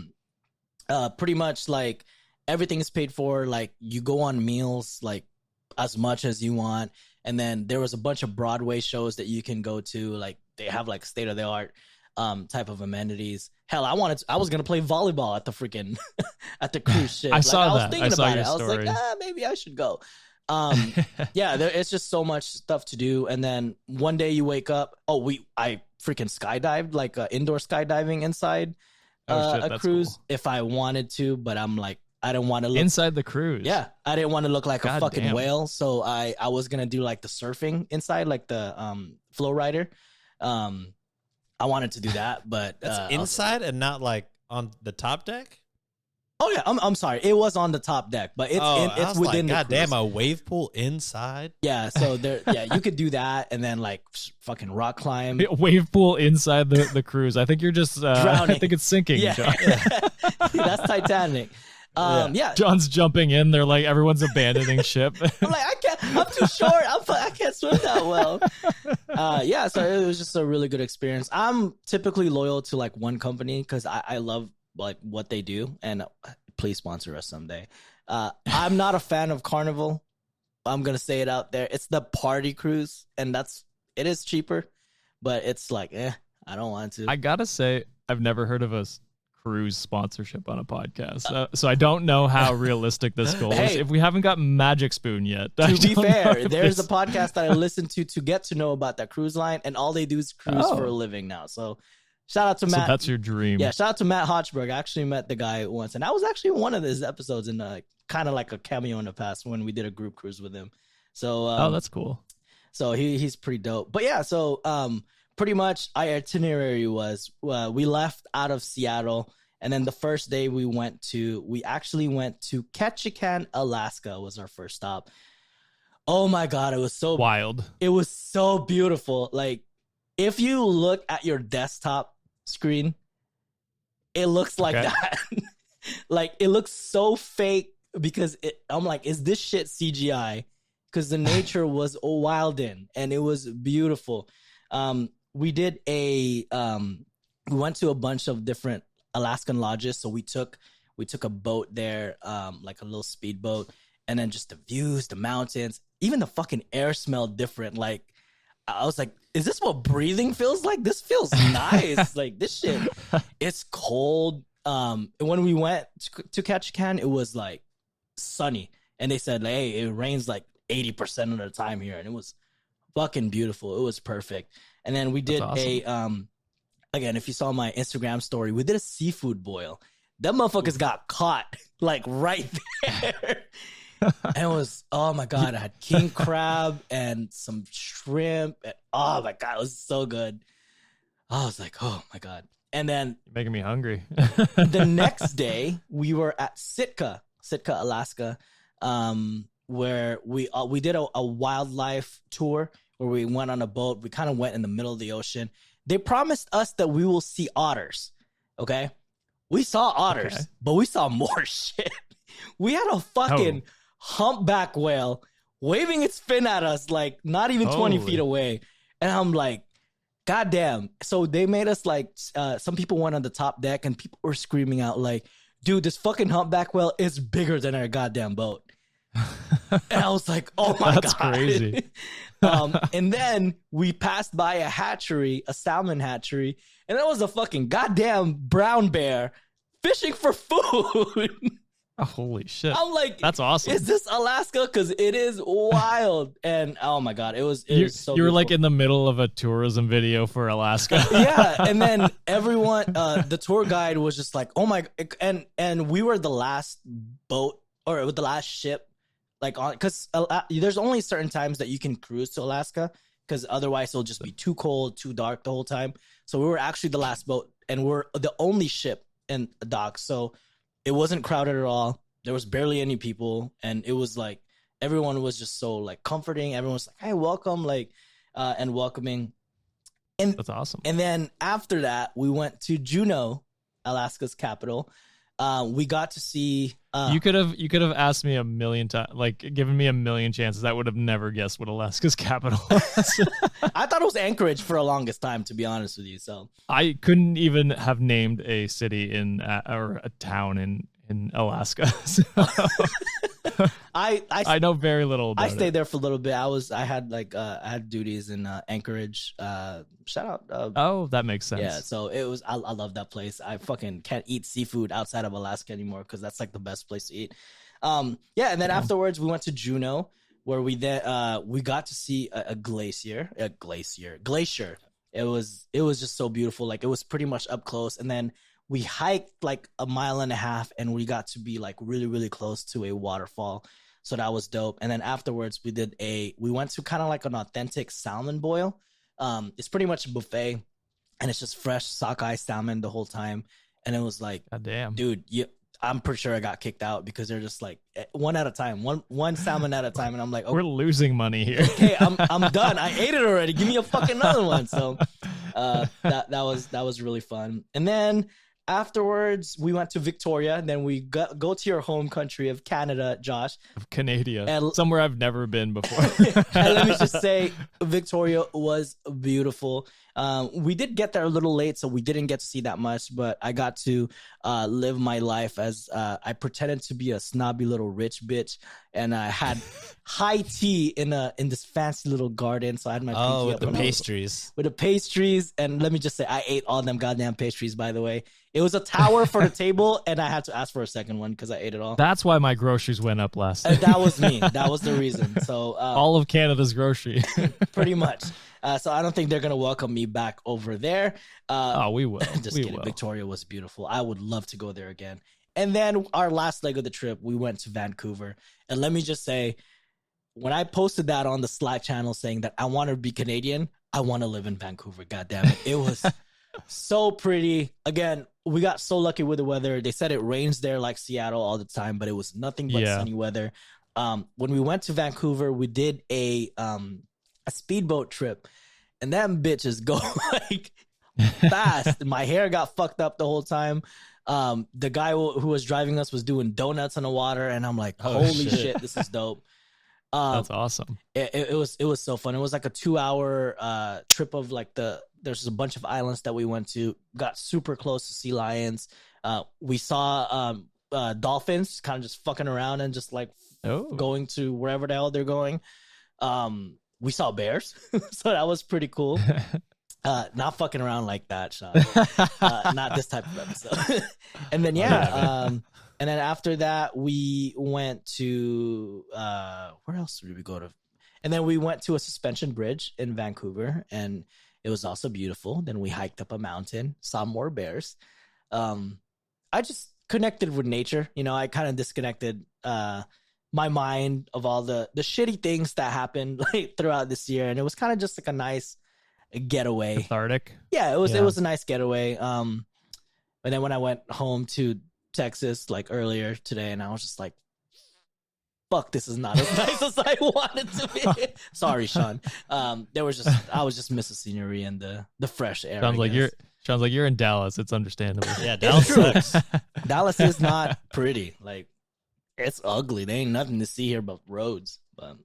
pretty much everything is paid for. Like you go on meals like as much as you want. And then there was a bunch of Broadway shows that you can go to. Like they have like state of the art type of amenities. Hell, I was gonna play volleyball at the freaking at the cruise ship. I like, saw I was that. thinking I saw about your it. story. I was like, maybe I should go. Yeah, it's just so much stuff to do. And then one day you wake up. I freaking skydived, like indoor skydiving inside a cruise cool. If I wanted to, but I'm like, I don't want to look inside the cruise. Yeah, I didn't want to look like God a fucking damn. whale, so I was gonna do like the surfing inside, like the flow rider. I wanted to do that, but that's inside and not like on the top deck. Oh yeah, I'm sorry. It was on the top deck, but it's within the cruise. God damn, a wave pool inside. Yeah, so you could do that, and then like fucking rock climb. Wave pool inside the cruise. I think you're just drowning. I think it's sinking. Yeah, John. That's Titanic. Yeah, John's jumping in. They're like everyone's abandoning ship. I'm like, I can't. I'm too short. I can't swim that well. Yeah, so it was just a really good experience. I'm typically loyal to like one company because I love like what they do, and please sponsor us someday. I'm not a fan of Carnival. I'm gonna say it out there. It's the party cruise, and it is cheaper, but it's like, I don't want to. I gotta say, I've never heard of a cruise sponsorship on a podcast, so I don't know how realistic this goal is. If we haven't got Magic Spoon yet, to be fair, there's a podcast that I listen to get to know about that cruise line, and all they do is cruise for a living now. So shout out to Matt. So that's your dream. Yeah, shout out to Matt Hochberg. I actually met the guy once, and I was actually one of his episodes in kind of like a cameo in the past when we did a group cruise with him. So that's cool. So he's pretty dope. But yeah, so pretty much our itinerary was we left out of Seattle, and then the first day we actually went to Ketchikan, Alaska was our first stop. Oh my God, it was so wild. It was so beautiful. Like if you look at your desktop screen, it looks like that. Like it looks so fake because I'm like, is this shit CGI? Because the nature was wild and it was beautiful. We did we went to a bunch of different Alaskan lodges. So we took a boat there, like a little speedboat, and then just the views, the mountains, even the fucking air smelled different. Like I was like, is this what breathing feels like? This feels nice. Like this shit, it's cold. When we went to Ketchikan, it was like sunny, and they said, hey, it rains like 80% of the time here, and it was fucking beautiful. It was perfect. And then we did awesome. Again, if you saw my Instagram story, we did a seafood boil. Them motherfuckers got caught like right there. And it was, oh my God, I had king crab and some shrimp. And, oh my God, it was so good. I was like, oh my God. And then you're making me hungry. The next day, we were at Sitka, Alaska, where we did a wildlife tour where we went on a boat. We kind of went in the middle of the ocean. They promised us that we will see otters. Okay. We saw otters, but we saw more shit. We had a fucking humpback whale waving its fin at us, like not even 20 feet away. And I'm like, God damn. So they made us like, some people went on the top deck and people were screaming out like, dude, this fucking humpback whale is bigger than our goddamn boat. And I was like, oh my God. That's crazy. And then we passed by a salmon hatchery, and there was a fucking goddamn brown bear fishing for food. Oh, holy shit. I'm like, that's awesome. Is this Alaska? Because it is wild. And oh my God, it was so you were beautiful. like in the middle of a tourism video for Alaska. Yeah. And then everyone, the tour guide was just like, oh my, and we were the last boat or the last ship. Like on, because there's only certain times that you can cruise to Alaska, because otherwise it'll just be too cold, too dark the whole time. So we were actually the last boat, and we're the only ship in the dock. So it wasn't crowded at all. There was barely any people, and it was like everyone was just so like comforting. Everyone was like, "Hey, welcome," like and welcoming. And that's awesome. And then after that, we went to Juneau, Alaska's capital. We got to see. You could have asked me a million times, like given me a million chances. I would have never guessed what Alaska's capital was. I thought it was Anchorage for the longest time, to be honest with you. So I couldn't even have named a city or a town in Alaska. So I know very little about it. I stayed there for a little bit. I had duties in Anchorage. Shout out. Oh, that makes sense. Yeah, so it was. I love that place. I fucking can't eat seafood outside of Alaska anymore because that's like the best place to eat. Yeah, and then afterwards we went to Juneau, where we got to see a glacier. It was just so beautiful. Like, it was pretty much up close, and then we hiked like a mile and a half, and we got to be like really, really close to a waterfall. So that was dope. And then afterwards we went to kind of like an authentic salmon boil. It's pretty much a buffet, and it's just fresh sockeye salmon the whole time. And it was like, God damn, dude, I'm pretty sure I got kicked out because they're just like one at a time, one salmon at a time. And I'm like, oh, we're losing money here. Okay, I'm done. I ate it already. Give me a fucking another one. So that was really fun. And then afterwards we went to Victoria, and then we go to your home country of Canada, Josh. Of Canada. Somewhere I've never been before. And let me just say, Victoria was beautiful. We did get there a little late, so we didn't get to see that much, but I got to live my life as I pretended to be a snobby little rich bitch, and I had high tea in this fancy little garden. So I had my pinky with up the and pastries. with the pastries, and let me just say, I ate all them goddamn pastries, by the way. It was a tower for the table, and I had to ask for a second one because I ate it all. That's why my groceries went up last. That was me. That was the reason. So all of Canada's grocery. Pretty much. So I don't think they're gonna welcome me back over there. We will. Just kidding. Will. Victoria was beautiful. I would love to go there again. And then our last leg of the trip, we went to Vancouver. And let me just say, when I posted that on the Slack channel saying that I want to be Canadian, I want to live in Vancouver. God damn it. It was so pretty. Again, we got so lucky with the weather. They said it rains there like Seattle all the time, but it was nothing but sunny weather. When we went to Vancouver, we did a speedboat trip, and them bitches go like fast. My hair got fucked up the whole time. The guy who was driving us was doing donuts on the water, and I'm like, holy shit, this is dope. That's awesome. It was so fun. It was like a 2-hour trip of like there's a bunch of islands that we went to, got super close to sea lions. We saw dolphins kind of just fucking around and just like going to wherever the hell they're going. We saw bears, so that was pretty cool. Not fucking around like that, Sean. Not this type of episode. And then and then after that we went to where else did we go to? And then we went to a suspension bridge in Vancouver, and it was also beautiful. Then we hiked up a mountain, saw more bears. I just connected with nature. You know, I kind of disconnected my mind of all the shitty things that happened like throughout this year, and it was kind of just like a nice getaway. Cathartic. Yeah, it was a nice getaway. And then when I went home to Texas like earlier today, and I was just like, fuck, this is not as nice as I wanted to be. Sorry, Sean. I was just missing scenery and the fresh air. Sounds like you're in Dallas. It's understandable. Yeah, Dallas sucks. Dallas is not pretty. Like, it's ugly. There ain't nothing to see here but roads. But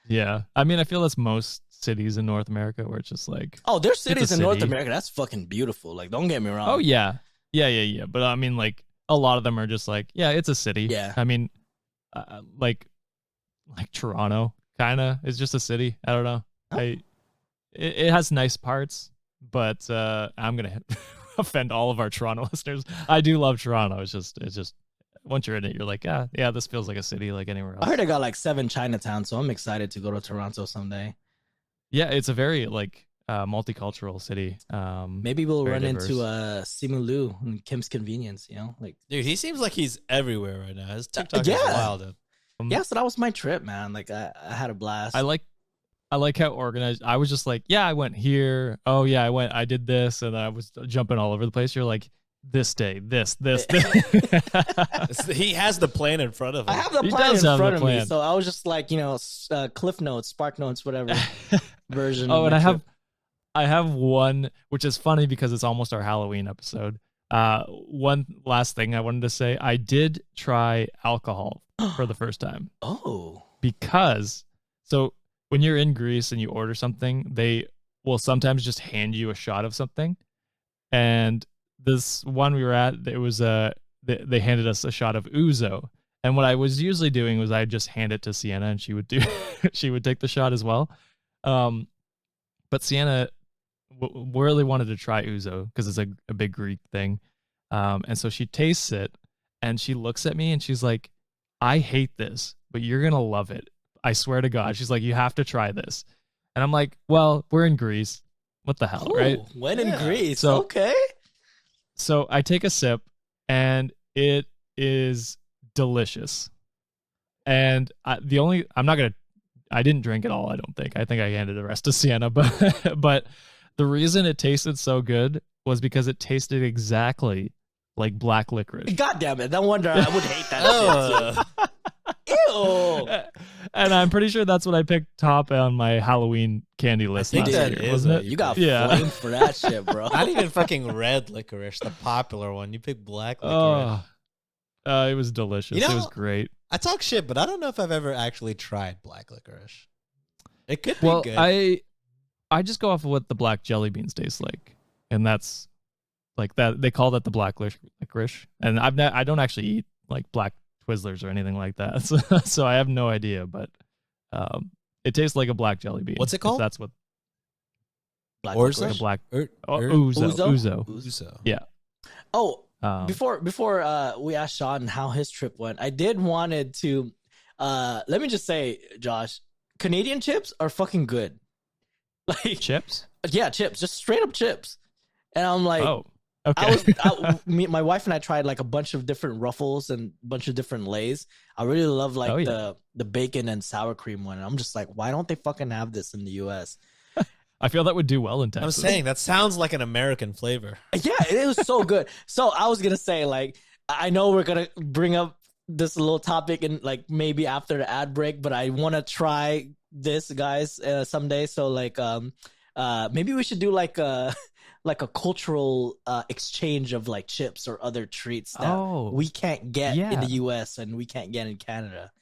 yeah, I mean, I feel that's most cities in North America, where it's just like, there's cities in North America that's fucking beautiful. Like, don't get me wrong. Oh yeah. But I mean, like, a lot of them are just like, yeah, it's a city. Yeah. I mean, like Toronto kind of is just a city. I don't know. It has nice parts, but I'm gonna offend all of our Toronto listeners. I do love Toronto. It's just once you're in it, you're like, yeah, this feels like a city like anywhere else. I heard I got like 7 Chinatowns, so I'm excited to go to Toronto someday. Yeah, it's a very like multicultural city. Maybe we'll run into Simu Liu and Kim's Convenience. You know, like, dude, he seems like he's everywhere right now. His TikTok is wild. Yeah, so that was my trip, man. Like, I had a blast. I like how organized. I was just like, yeah, I went here. Oh yeah, I did this, and I was jumping all over the place. You're like, this day, this. He has the plan in front of him. I have the plan in front of me, so I was just like, Cliff Notes, Spark Notes, whatever version. Oh, and I have one, which is funny because it's almost our Halloween episode. One last thing I wanted to say. I did try alcohol for the first time. Oh. Because, so when you're in Greece and you order something, they will sometimes just hand you a shot of something. And this one we were at, it was they handed us a shot of ouzo. And what I was usually doing was I'd just hand it to Sienna and she would she would take the shot as well. But Sienna really wanted to try ouzo because it's a big Greek thing. And so she tastes it and she looks at me and she's like, I hate this, but you're going to love it. I swear to God. She's like, you have to try this. And I'm like, well, we're in Greece. What the hell, right? When in Greece. So, okay. So I take a sip and it is delicious. And I didn't drink it all, I don't think. I think I handed the rest to Sienna, but the reason it tasted so good was because it tasted exactly like black licorice. God damn it. No wonder I would hate that shit. Ew. And I'm pretty sure that's what I picked top on my Halloween candy list last year, wasn't it? You got flamed for that shit, bro. Not even fucking red licorice, the popular one. You picked black licorice. It was delicious. It was great. I talk shit, but I don't know if I've ever actually tried black licorice. It could be good. I just go off of what the black jelly beans taste like, and that's like that. They call that the black licorice, and I don't actually eat like black Twizzlers or anything like that, so I have no idea. But it tastes like a black jelly bean. What's it called? That's what. Black Orzo? The black ouzo. Yeah. Oh, before we asked Sean how his trip went, I wanted to let me just say, Josh, Canadian chips are fucking good. Like chips? Yeah, chips, just straight up chips. And I'm like, oh, okay. My wife and I tried like a bunch of different Ruffles and a bunch of different Lays. I really love like the bacon and sour cream one. And I'm just like, why don't they fucking have this in the US? I feel that would do well in Texas. I'm saying that sounds like an American flavor. Yeah, it was so good. So I was gonna say, like, I know we're gonna bring up this little topic and like maybe after the ad break, but I want to try this, guys, someday. So like, maybe we should do like a cultural exchange of like chips or other treats that we can't get in the US and we can't get in Canada.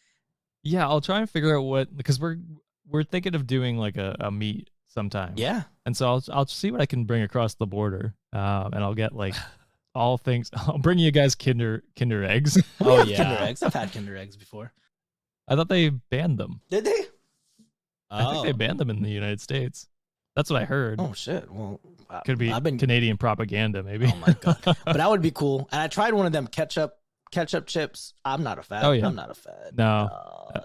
Yeah, I'll try and figure out because we're thinking of doing like a meet sometime. Yeah. And so I'll see what I can bring across the border. And I'll get like all things. I'll bring you guys Kinder eggs. Oh yeah. Kinder eggs. I've had Kinder eggs before. I thought they banned them. Did they? I think they banned them in the United States. That's what I heard. Oh shit. Well, could be Canadian propaganda maybe. Oh my God. But that would be cool. And I tried one of them ketchup chips. I'm not a fan. Oh yeah. I'm not a fan. No.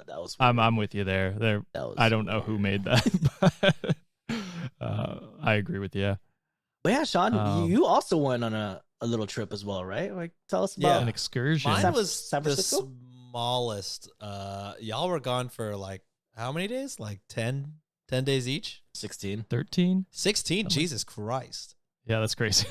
That was weird. I'm with you there. I don't know who made that. But I agree with you. But yeah, Sean, you also went on a little trip as well, right? Like, tell us about an excursion. Mine was San Francisco? the smallest. Y'all were gone for like how many days? Like 10 days each? 16. 13? 16? Jesus Christ. Yeah, that's crazy.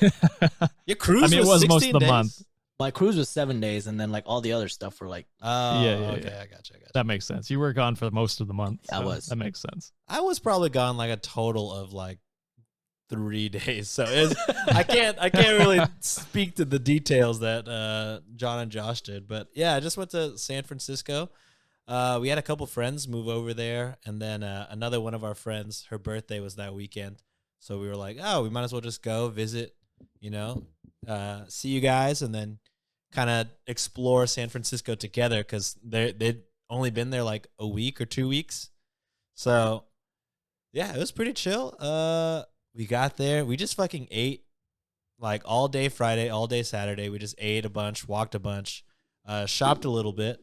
Your cruise it was 16 most of the days? month. My cruise was 7 days, and then like all the other stuff were like. Oh, yeah. Okay, I got you. That makes sense. You were gone for most of the month. I was. That makes sense. I was probably gone like a total of like 3 days. So I can't really speak to the details that John and Josh did. But yeah, I just went to San Francisco. We had a couple friends move over there, and then another one of our friends, her birthday was that weekend. So we were like, oh, we might as well just go visit, see you guys, and then kind of explore San Francisco together because they'd only been there like a week or 2 weeks. So yeah, it was pretty chill. We got there. We just fucking ate like all day Friday, all day Saturday. We just ate a bunch, walked a bunch, shopped a little bit.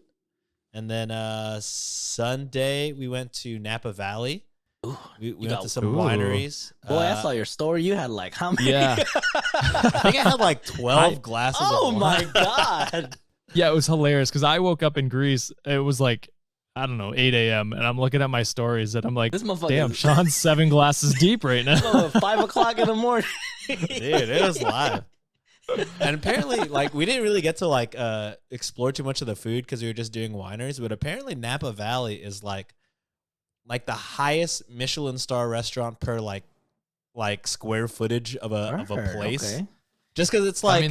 And then Sunday, we went to Napa Valley. Ooh, we went to some wineries. Boy, I saw your story. You had like how many? Yeah. I think I had like 12 glasses of wine. Oh, my God. Yeah, it was hilarious because I woke up in Greece. It was like, I don't know, 8 a.m. And I'm looking at my stories and I'm like, damn, Sean's 7 glasses deep right now. 5 o'clock in the morning. Dude, it was live. And apparently, like, we didn't really get to like explore too much of the food because we were just doing wineries. But apparently, Napa Valley is like the highest Michelin star restaurant per like square footage of a place. Okay. Just because it's like,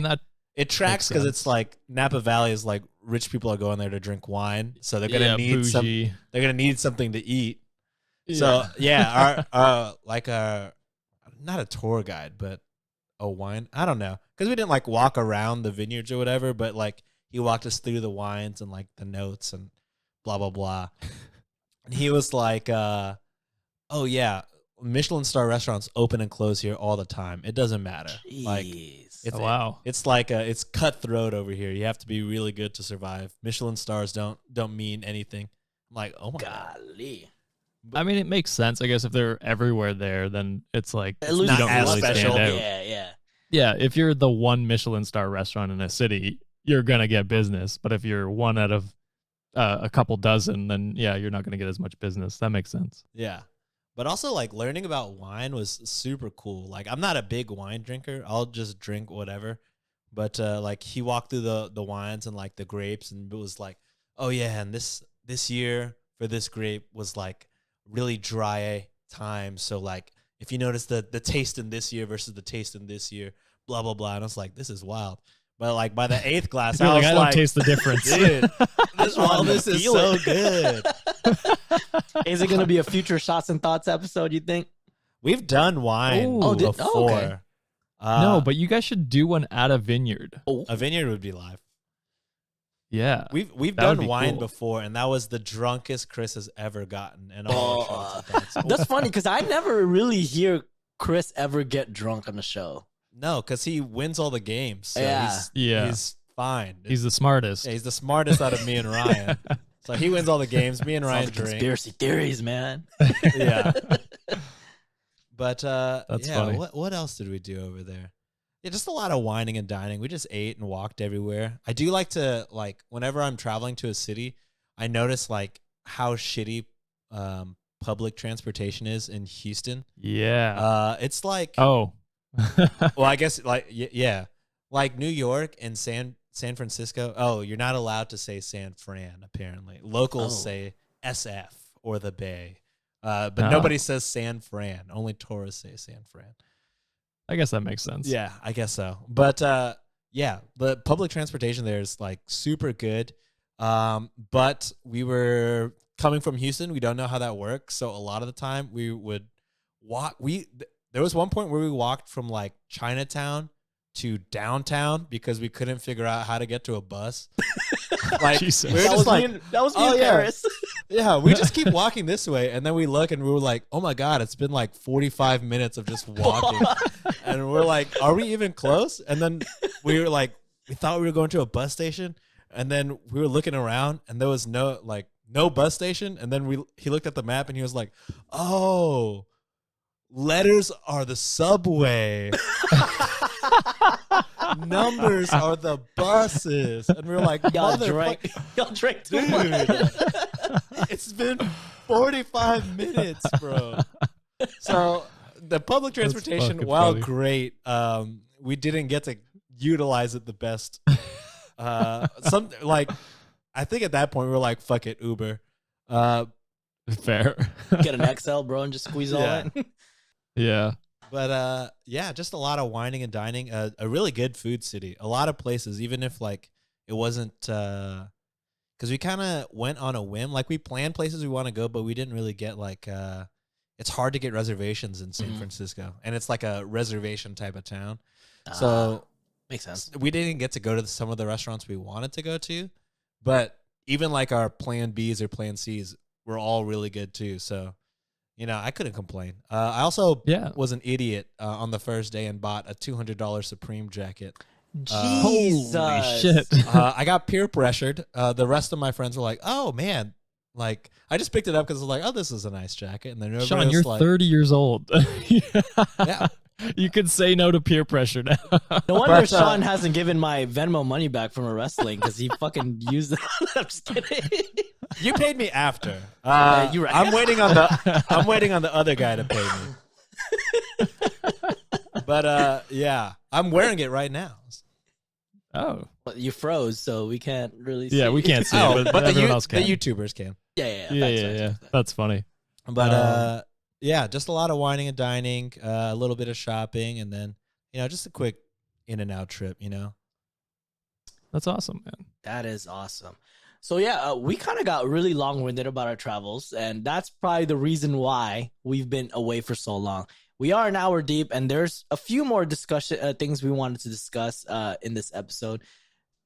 it tracks because it's like Napa Valley is like rich people are going there to drink wine, so they're gonna need bougie. They're gonna need something to eat. Yeah. So yeah, our not a tour guide, but a wine. I don't know. because we didn't like walk around the vineyards or whatever, but like he walked us through the wines and like the notes and blah blah blah. And he was like, "Oh yeah, Michelin star restaurants open and close here all the time. It doesn't matter. Jeez. Like, wow, it's like it's cutthroat over here. You have to be really good to survive. Michelin stars don't mean anything." I'm like, "Oh my golly." I mean, it makes sense. I guess if they're everywhere there, then it's like It you loses don't as really special. stand out. Yeah. Yeah, if you're the one Michelin star restaurant in a city, you're gonna get business. But if you're one out of a couple dozen, then yeah, you're not gonna get as much business. That makes sense. Yeah. But also, like, learning about wine was super cool. Like, I'm not a big wine drinker. I'll just drink whatever. But, like, he walked through the wines and, like, the grapes, and it was like, oh, yeah, and this year for this grape was, like, really dry time. So, like, if you notice the taste in this year versus the taste in this year, blah, blah, blah. And I was like, this is wild. But, like, by the 8th glass, I was I don't taste the difference. Dude, this is so good. Is it going to be a future Shots and Thoughts episode, you think? We've done wine before. Okay. No, but you guys should do one at a vineyard. A vineyard would be live. Yeah. We've That would done be wine cool. before, and that was the drunkest Chris has ever gotten. And That's funny because I never really hear Chris ever get drunk on the show. No, because he wins all the games. So Yeah. he's fine. He's the smartest. Yeah, he's the smartest out of me and Ryan. So he wins all the games. Me and Ryan drink. Conspiracy theories, man. Yeah. But That's funny. What else did we do over there? Yeah, just a lot of whining and dining. We just ate and walked everywhere. I do like to, like, whenever I'm traveling to a city, I notice like how shitty public transportation is in Houston. Yeah. It's like Oh. well, I guess like yeah, like New York and San Francisco. Oh, you're not allowed to say San Fran. Apparently, locals say SF or the Bay, but nobody says San Fran. Only tourists say San Fran. I guess that makes sense. Yeah, I guess so. But yeah, the public transportation there is like super good. But we were coming from Houston. We don't know how that works. So a lot of the time we would walk. There was one point where we walked from like Chinatown to downtown because we couldn't figure out how to get to a bus. Like Jesus. we were just like, that was me in Paris. yeah, we just keep walking this way, and then we look and we were like, oh my god, it's been like 45 minutes of just walking, and we're like, are we even close? And then we were like, we thought we were going to a bus station, and then we were looking around, and there was no bus station, and then he looked at the map and he was like, oh, letters are the subway. Numbers are the buses. And we were like, Y'all drank too much. It's been 45 minutes, bro. So the public transportation, while funny. great, we didn't get to utilize it the best. I think at that point we were like, fuck it, Uber. Fair. Get an XL, bro, and just squeeze all in. Yeah. But yeah, just a lot of whining and dining. A really good food city. A lot of places, even if like it wasn't, because we kind of went on a whim. Like we planned places we want to go, but we didn't really get like. It's hard to get reservations in San Francisco, and it's like a reservation type of town. So makes sense. We didn't get to go to some of the restaurants we wanted to go to, but even like our plan Bs or plan Cs were all really good too. So. You know, I couldn't complain. I also was an idiot on the first day and bought a $200 Supreme jacket. Jesus. Holy shit. I got peer pressured. The rest of my friends were like, oh, man. Like, I just picked it up because I was like, oh, this is a nice jacket. And then Sean, you're like, 30 years old. yeah. You could say no to peer pressure now. No wonder Sean hasn't given my Venmo money back from a wrestling because he fucking used it. I'm just kidding. You paid me after. You're right. I'm waiting on the other guy to pay me. But yeah, I'm wearing it right now. Oh. But you froze, so we can't really see. Yeah, we can't see it, but everyone else can. The YouTubers can. Yeah. Yeah. That's funny. But yeah, just a lot of whining and dining, a little bit of shopping, and then, you know, just a quick in and out trip, you know. That's awesome, man. That is awesome. So yeah, we kind of got really long-winded about our travels, and that's probably the reason why we've been away for so long. We are an hour deep, and there's a few more discussion things we wanted to discuss in this episode.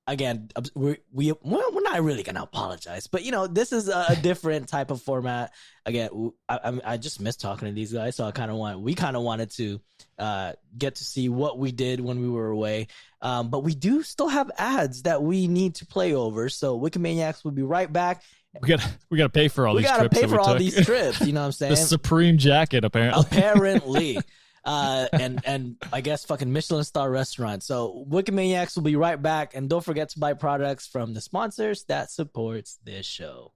Again, we're not really gonna apologize, but this is a different type of format. Again, I just miss talking to these guys, so we kind of wanted to get to see what we did when we were away. But we do still have ads that we need to play over. So Wikimaniacs will be right back. We gotta pay for all these trips. We gotta pay for all these trips. You know what I'm saying? The Supreme jacket, apparently. Apparently. And I guess fucking Michelin star restaurant. So Wikimaniacs will be right back, and don't forget to buy products from the sponsors that supports this show.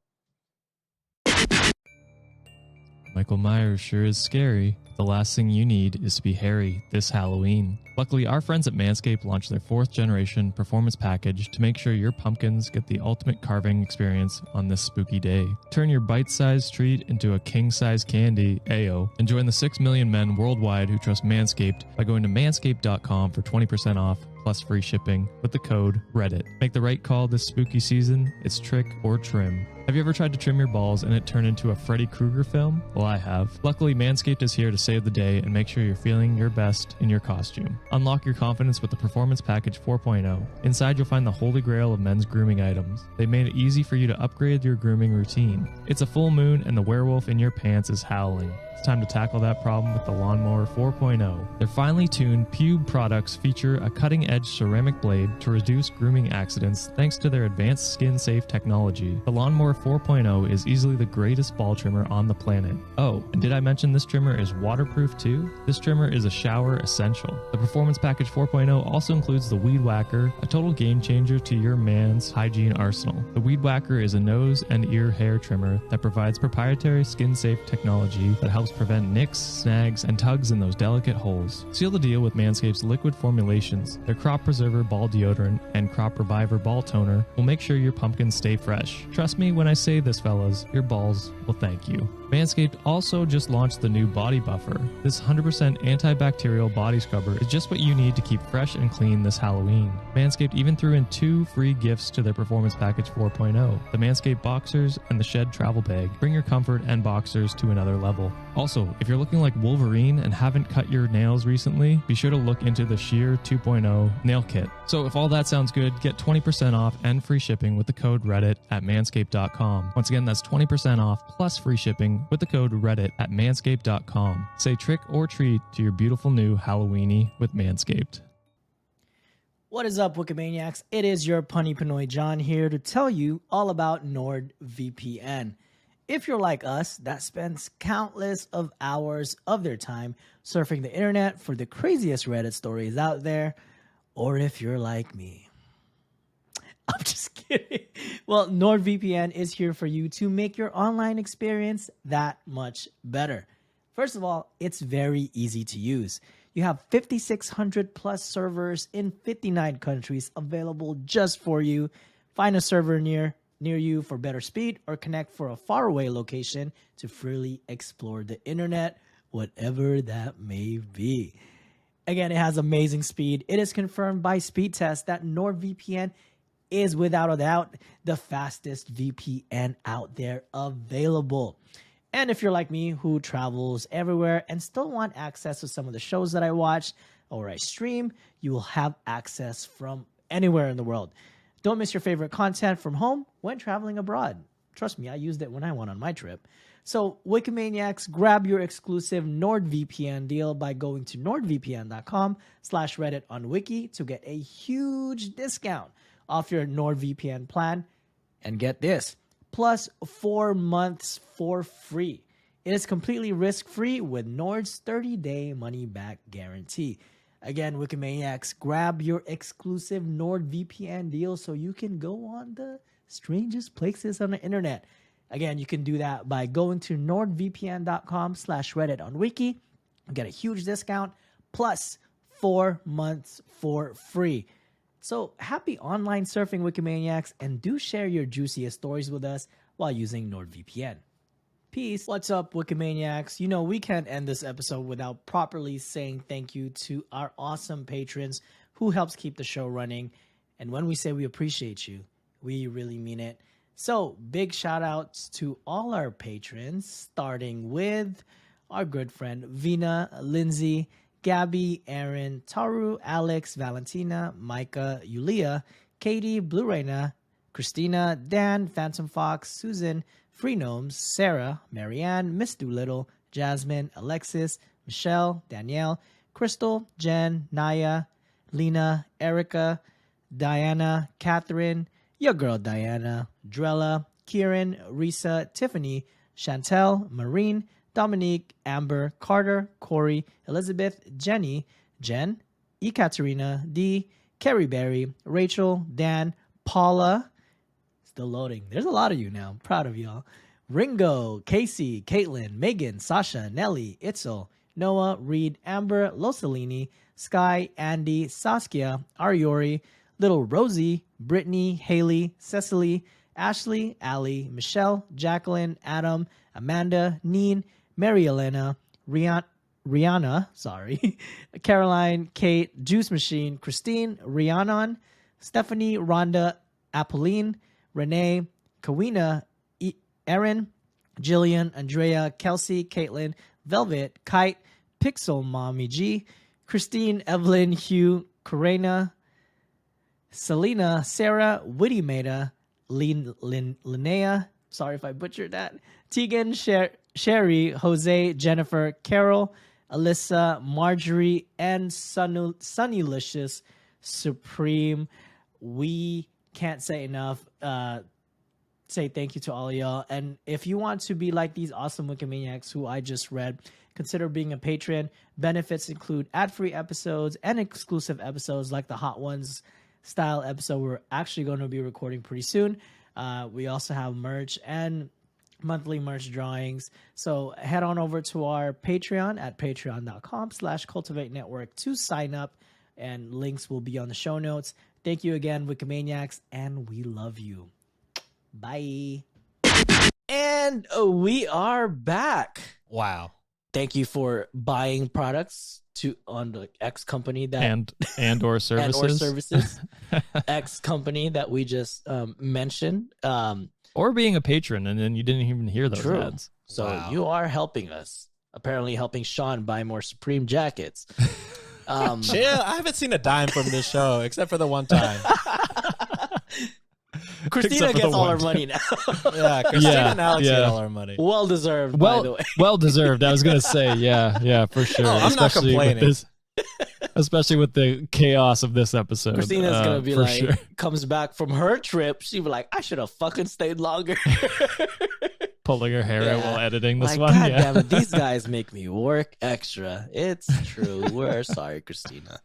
Michael Myers sure is scary. The last thing you need is to be hairy this Halloween. Luckily, our friends at MANSCAPED launched their 4th generation performance package to make sure your pumpkins get the ultimate carving experience on this spooky day. Turn your bite-sized treat into a king-size candy, Ayo, and join the 6 million men worldwide who trust MANSCAPED by going to manscaped.com for 20% off plus free shipping with the code Reddit. Make the right call this spooky season. It's trick or trim. Have you ever tried to trim your balls and it turned into a Freddy Krueger film? Well, I have. Luckily, Manscaped is here to save the day and make sure you're feeling your best in your costume. Unlock your confidence with the Performance Package 4.0. Inside, you'll find the holy grail of men's grooming items. They made it easy for you to upgrade your grooming routine. It's a full moon and the werewolf in your pants is howling. It's time to tackle that problem with the Lawnmower 4.0. Their finely tuned pube products feature a cutting-edge ceramic blade to reduce grooming accidents thanks to their advanced skin-safe technology. The Lawnmower 4.0 is easily the greatest ball trimmer on the planet. Oh, and did I mention this trimmer is waterproof too? This trimmer is a shower essential. The Performance Package 4.0 also includes the Weed Whacker, a total game changer to your man's hygiene arsenal. The Weed Whacker is a nose and ear hair trimmer that provides proprietary skin-safe technology that helps prevent nicks, snags, and tugs in those delicate holes. Seal the deal with Manscaped's liquid formulations. Their Crop Preserver Ball Deodorant and Crop Reviver Ball Toner will make sure your pumpkins stay fresh. Trust me when I say this, fellas, your balls will thank you. Manscaped also just launched the new Body Buffer. This 100% antibacterial body scrubber is just what you need to keep fresh and clean this Halloween. Manscaped even threw in 2 free gifts to their Performance Package 4.0, the Manscaped Boxers and the Shed Travel Bag. Bring your comfort and boxers to another level. Also, if you're looking like Wolverine and haven't cut your nails recently, be sure to look into the Sheer 2.0 Nail Kit. So if all that sounds good, get 20% off and free shipping with the code Reddit at manscaped.com. Once again, that's 20% off plus free shipping with the code Reddit at manscaped.com. Say trick or treat to your beautiful new Halloweeny with Manscaped. What is up, Wikimaniacs? It is your Punny Pinoy John here to tell you all about NordVPN. If you're like us that spends countless of hours of their time surfing the internet for the craziest Reddit stories out there, or if you're like me. I'm just kidding. Well, NordVPN is here for you to make your online experience that much better. First of all, it's very easy to use. You have 5,600 plus servers in 59 countries available just for you. Find a server near you for better speed or connect for a faraway location to freely explore the internet, whatever that may be. Again, it has amazing speed. It is confirmed by speed tests that NordVPN is without a doubt the fastest VPN out there available. And if you're like me who travels everywhere and still want access to some of the shows that I watch or I stream, you will have access from anywhere in the world. Don't miss your favorite content from home when traveling abroad. Trust me, I used it when I went on my trip. So Wikimaniacs, grab your exclusive NordVPN deal by going to nordvpn.com/Reddit on Wiki to get a huge discount off your NordVPN plan. And get this, plus 4 months for free. It is completely risk-free with Nord's 30-day money-back guarantee. Again, Wikimaniacs, grab your exclusive NordVPN deal so you can go on the strangest places on the internet. Again, you can do that by going to nordvpn.com/Reddit on Wiki and get a huge discount plus 4 months for free. So happy online surfing, Wikimaniacs, and do share your juiciest stories with us while using NordVPN. Peace. What's up, Wikimaniacs? You know, we can't end this episode without properly saying thank you to our awesome patrons who helps keep the show running. And when we say we appreciate you, we really mean it. So big shout outs to all our patrons, starting with our good friend Vina, Lindsay, Gabby, Aaron, Taru, Alex, Valentina, Micah, Yulia, Katie, Blue Reina, Christina, Dan, Phantom Fox, Susan, Free Gnomes, Sarah, Marianne, Miss Doolittle, Jasmine, Alexis, Michelle, Danielle, Crystal, Jen, Naya, Lena, Erica, Diana, Catherine, your girl Diana, Drella, Kieran, Risa, Tiffany, Chantel, Marine, Dominique, Amber, Carter, Corey, Elizabeth, Jenny, Jen, Ekaterina, Dee, Carrie Berry, Rachel, Dan, Paula, still loading. There's a lot of you now. I'm proud of y'all. Ringo, Casey, Caitlin, Megan, Sasha, Nelly, Itzel, Noah, Reed, Amber, Losalini, Sky, Andy, Saskia, Ariori, Little Rosie, Brittany, Haley, Cecily, Ashley, Allie, Michelle, Jacqueline, Adam, Amanda, Neen, Mary Elena, Rihanna, Caroline, Kate, Juice Machine, Christine, Rhiannon, Stephanie, Rhonda, Apolline, Renee, Kawina, Erin, Jillian, Andrea, Kelsey, Caitlin, Velvet, Kite, Pixel Mommy G, Christine, Evelyn, Hugh, Karena, Selena, Sarah, Witty Maida, Linnea, sorry if I butchered that, Tegan, Sherry, Jose, Jennifer, Carol, Alyssa, Marjorie, and Sunnylicious Supreme. We can't say enough. Say thank you to all of y'all. And if you want to be like these awesome Wikimaniacs who I just read, consider being a patron. Benefits include ad-free episodes and exclusive episodes like the Hot Ones style episode we're actually going to be recording pretty soon. We also have merch and monthly merch drawings. So head on over to our Patreon at patreon.com/Cultivate Network to sign up, and links will be on the show notes. Thank you again, Wikimaniacs, and we love you. Bye. And we are back. Wow. Thank you for buying products on the X company that and or services. X company that we just mentioned. Or being a patron and then you didn't even hear those ads. So you are helping us. Apparently helping Sean buy more Supreme jackets. Chill. I haven't seen a dime from this show except for the one time. Christina gets all our money now. Yeah, Christina and Alex get all our money. Well deserved, by the way. Well deserved. I was gonna say, yeah, for sure. Oh, I'm not complaining. Especially with the chaos of this episode. Christina's gonna be like, comes back from her trip, she'll be like, I should have fucking stayed longer. Pulling her hair out while editing this one. God damn it, these guys make me work extra. It's true. We're sorry, Christina.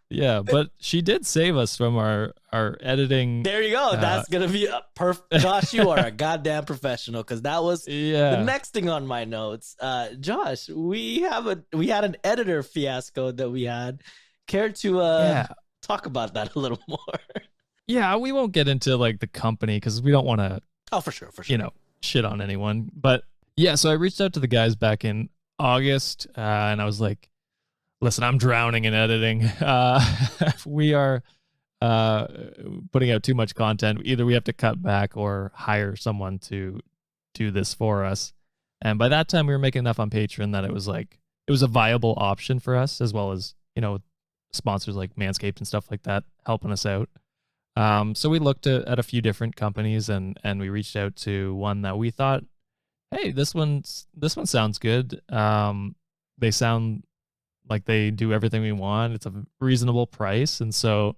Yeah, but she did save us from our editing. There you go. That's gonna be a perfect. Josh, you are a goddamn professional, because that was the next thing on my notes. Josh, we had an editor fiasco that we had. Care to talk about that a little more? Yeah, we won't get into like the company because we don't want to. Oh, for sure. Shit on anyone. But yeah, so I reached out to the guys back in August, and I was like, listen, I'm drowning in editing. We are putting out too much content. Either we have to cut back or hire someone to do this for us. And by that time, we were making enough on Patreon that it was a viable option for us, as well as, sponsors like MANSCAPED and stuff like that helping us out. So we looked at a few different companies and we reached out to one that we thought, hey, this one sounds good. They sound like they do everything we want. It's a reasonable price. And so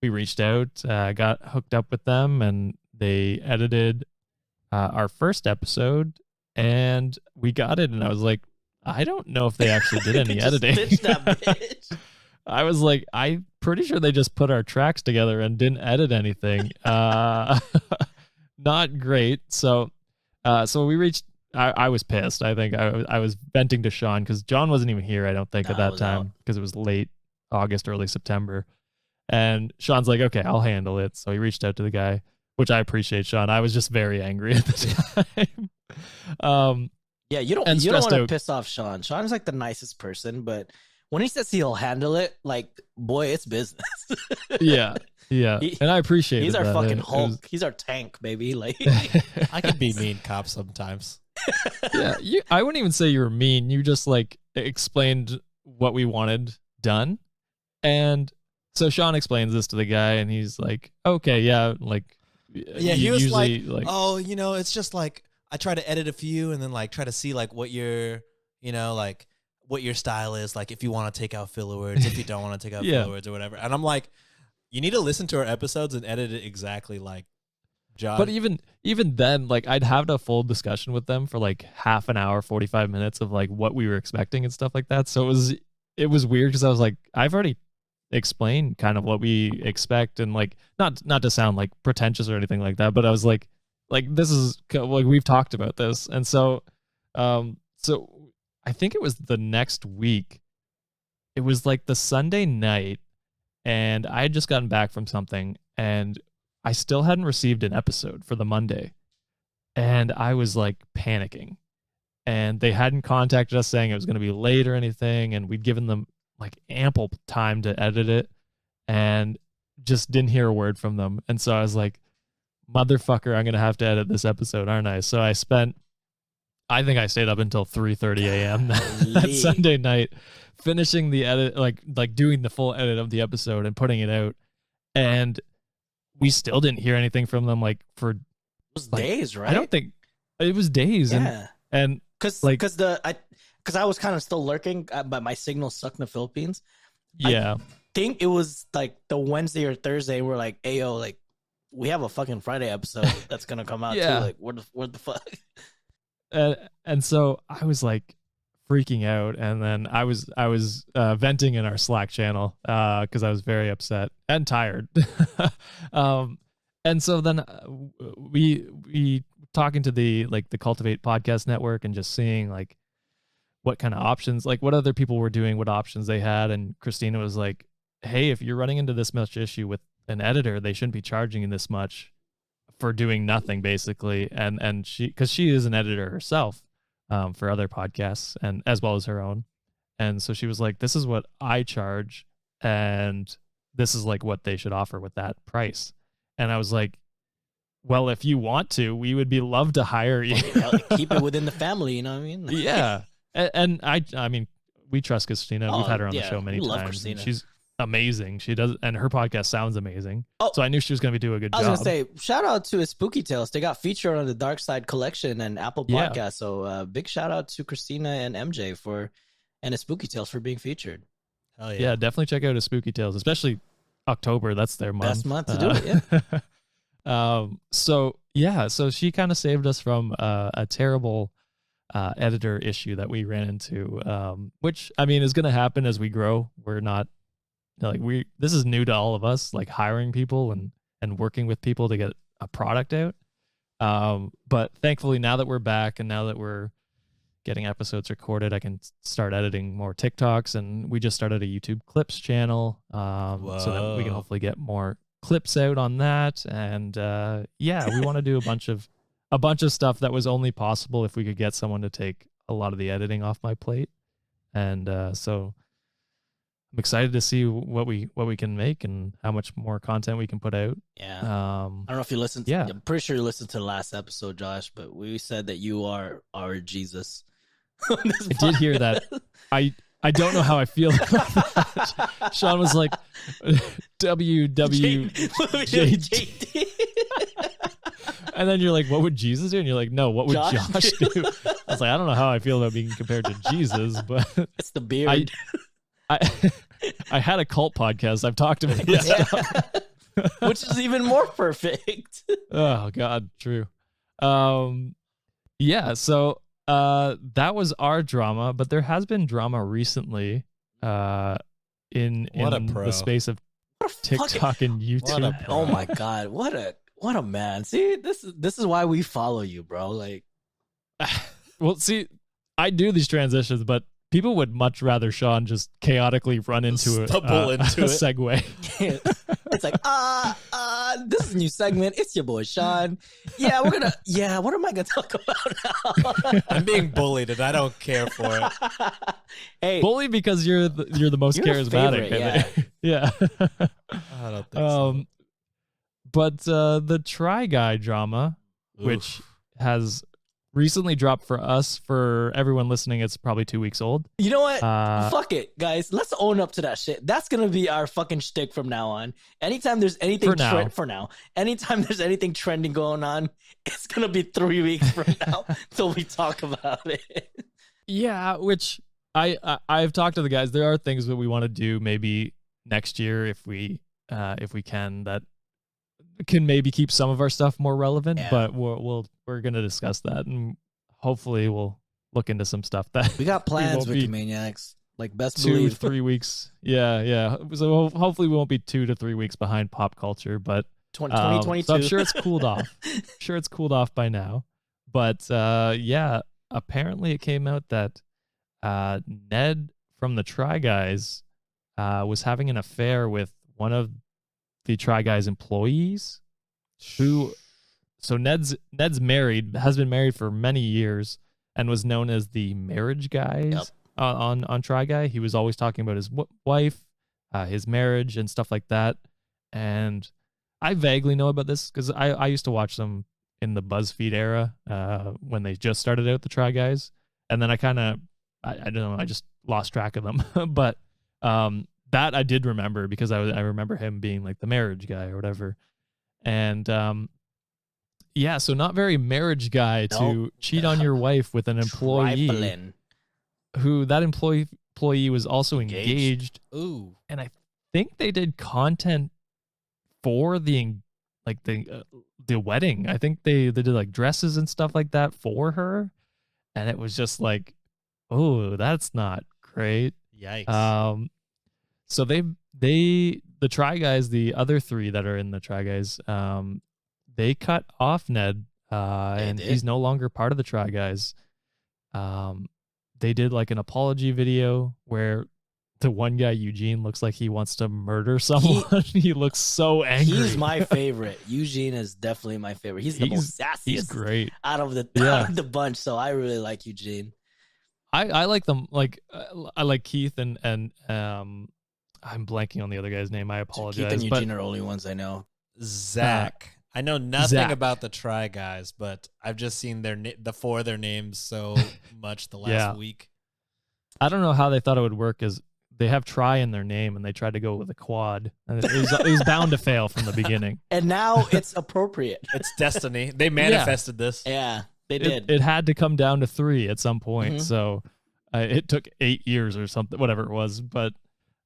we reached out, got hooked up with them, and they edited our first episode, and we got it. And I was like, I don't know if they actually did any editing. That bitch. I was like, I'm pretty sure they just put our tracks together and didn't edit anything. Not great. So we reached. I was pissed. I think I was venting to Sean because John wasn't even here, I don't think, at that time, because it was late August, early September. And Sean's like, okay, I'll handle it. So he reached out to the guy, which I appreciate, Sean. I was just very angry at the time. Yeah, you don't want to piss off Sean. Sean's like the nicest person, but when he says he'll handle it, like, boy, it's business. Yeah. And I appreciate it. He's our fucking Hulk. He's our tank, baby. Like, I can be mean cop sometimes. Yeah, I wouldn't even say you were mean. You just like explained what we wanted done. And so Sean explains this to the guy and he's like, okay, yeah, like, yeah, he was usually like, oh, it's just like, I try to edit a few and then like try to see like what your, like what your style is. Like if you want to take out filler words, if you don't want to take out filler words or whatever. And I'm like, you need to listen to our episodes and edit it exactly like John. But even then, like I'd have a full discussion with them for like half an hour, 45 minutes of like what we were expecting and stuff like that. So it was weird because I was like, I've already explained kind of what we expect, and like not to sound like pretentious or anything like that, but I was like this is like we've talked about this. And so so I think it was the next week. It was like the Sunday night, and I had just gotten back from something, and I still hadn't received an episode for the Monday. And I was like panicking. And they hadn't contacted us saying it was going to be late or anything. And we'd given them like ample time to edit it and just didn't hear a word from them. And so I was like, motherfucker, I'm going to have to edit this episode, aren't I? So I think I stayed up until 3:30 a.m. that Sunday night, finishing the edit, like doing the full edit of the episode and putting it out. And we still didn't hear anything from them like for it was days, right? I don't think it was days. Yeah. And because I was kind of still lurking, but my signal sucked in the Philippines. Yeah. I think it was like the Wednesday or Thursday. We're like, ayo, like we have a fucking Friday episode that's gonna come out too. Like what the fuck? And so I was like freaking out, and then I was venting in our Slack channel because I was very upset and tired. And so then we talking to the Cultivate Podcast Network and just seeing like what kind of options, like what other people were doing, what options they had. And Christina was like, hey, if you're running into this much issue with an editor, they shouldn't be charging you this much for doing nothing, basically. And because she is an editor herself for other podcasts and as well as her own. And so she was like, this is what I charge, and this is like what they should offer with that price. And I was like, well, if you want to, we would be love to hire you. Keep it within the family, you know what I mean? Yeah. And I mean, we trust Christina. We've had her on the show many times. Christina. She's amazing. She does, and her podcast sounds amazing. So I knew she was going to do a good job. I was going to say, shout out to Spooky Tales. They got featured on the Dark Side Collection and Apple Podcast. Yeah. So big shout out to Christina and MJ and Spooky Tales for being featured. Hell yeah. Yeah, definitely check out Spooky Tales, especially October. That's their month. Best month to do it, yeah. So she kind of saved us from a terrible editor issue that we ran into, which I mean is going to happen as we grow. We're not this is new to all of us, like hiring people and working with people to get a product out. But thankfully now that we're back and now that we're getting episodes recorded, I can start editing more TikToks, and we just started a YouTube clips channel, so that we can hopefully get more clips out on that. And we want to do a bunch of stuff that was only possible if we could get someone to take a lot of the editing off my plate. And so I'm excited to see what we can make and how much more content we can put out. Yeah. I don't know if you listened. Yeah. I'm pretty sure you listened to the last episode, Josh, but we said that you are our Jesus. I did hear that. I don't know how I feel about that. Sean was like, WWJD. And then you're like, what would Jesus do? And you're like, no, what would Josh do? I was like, I don't know how I feel about being compared to Jesus, but it's the beard. I had a cult podcast. I've talked about this stuff. Which is even more perfect. Oh God, true. So that was our drama, but there has been drama recently in the space of TikTok and YouTube. Oh my God, what a man. See, this is why we follow you, bro. Like, well, see, I do these transitions, but people would much rather Sean just chaotically run into a segue. It's like, this is a new segment. It's your boy Sean. Yeah, what am I gonna talk about now? I'm being bullied and I don't care for it. Hey, bullied because you're the most charismatic. Favorite, yeah. I don't think so. But the Try Guy drama, which has recently dropped for us. For everyone listening, it's probably 2 weeks old. You know what? Fuck it, guys. Let's own up to that shit. That's gonna be our fucking shtick from now on. Anytime there's anything anytime there's anything trending going on, it's gonna be 3 weeks from now till we talk about it. Yeah, which I've talked to the guys. There are things that we want to do maybe next year if we can, that can maybe keep some of our stuff more relevant. Yeah. But we're gonna discuss that, and hopefully we'll look into some stuff that we got plans. Wikimaniacs, like best 2 believe. to 3 weeks. Yeah. So hopefully we won't be 2 to 3 weeks behind pop culture, but 2022. So I'm sure it's cooled off. Sure, it's cooled off by now. But yeah, apparently it came out that Ned from the Try Guys was having an affair with one of the Try Guys employees. So Ned's married, has been married for many years, and was known as the marriage guy on Try Guy. He was always talking about his wife, his marriage, and stuff like that. And I vaguely know about this because I used to watch them in the BuzzFeed era when they just started out, the Try Guys, and then I don't know, I just lost track of them. But that I did remember because I remember him being like the marriage guy or whatever. And yeah, so not very marriage guy to cheat on your wife with an employee. Trifling. Who that employee was also engaged. Ooh. And I think they did content for the wedding. I think they did like dresses and stuff like that for her. And it was just like, oh, that's not great. Yikes. So the Try Guys, the other three that are in the Try Guys, they cut off Ned, and he's no longer part of the Try Guys. They did like an apology video where the one guy, Eugene, looks like he wants to murder someone. He looks so angry. He's my favorite. Eugene is definitely my favorite. He's the most sassiest. He's great out of the bunch. So I really like Eugene. I like them. Like I like Keith and I'm blanking on the other guy's name. I apologize. Keith and Eugene are the only ones I know. Zach. I know nothing about the Try Guys, but I've just seen the four of their names so much the last week. I don't know how they thought it would work, as they have Try in their name and they tried to go with a quad, and it was bound to fail from the beginning. And now it's appropriate. It's destiny. They manifested this. Yeah, they did. It had to come down to 3 at some point. Mm-hmm. So it took 8 years or something, whatever it was. But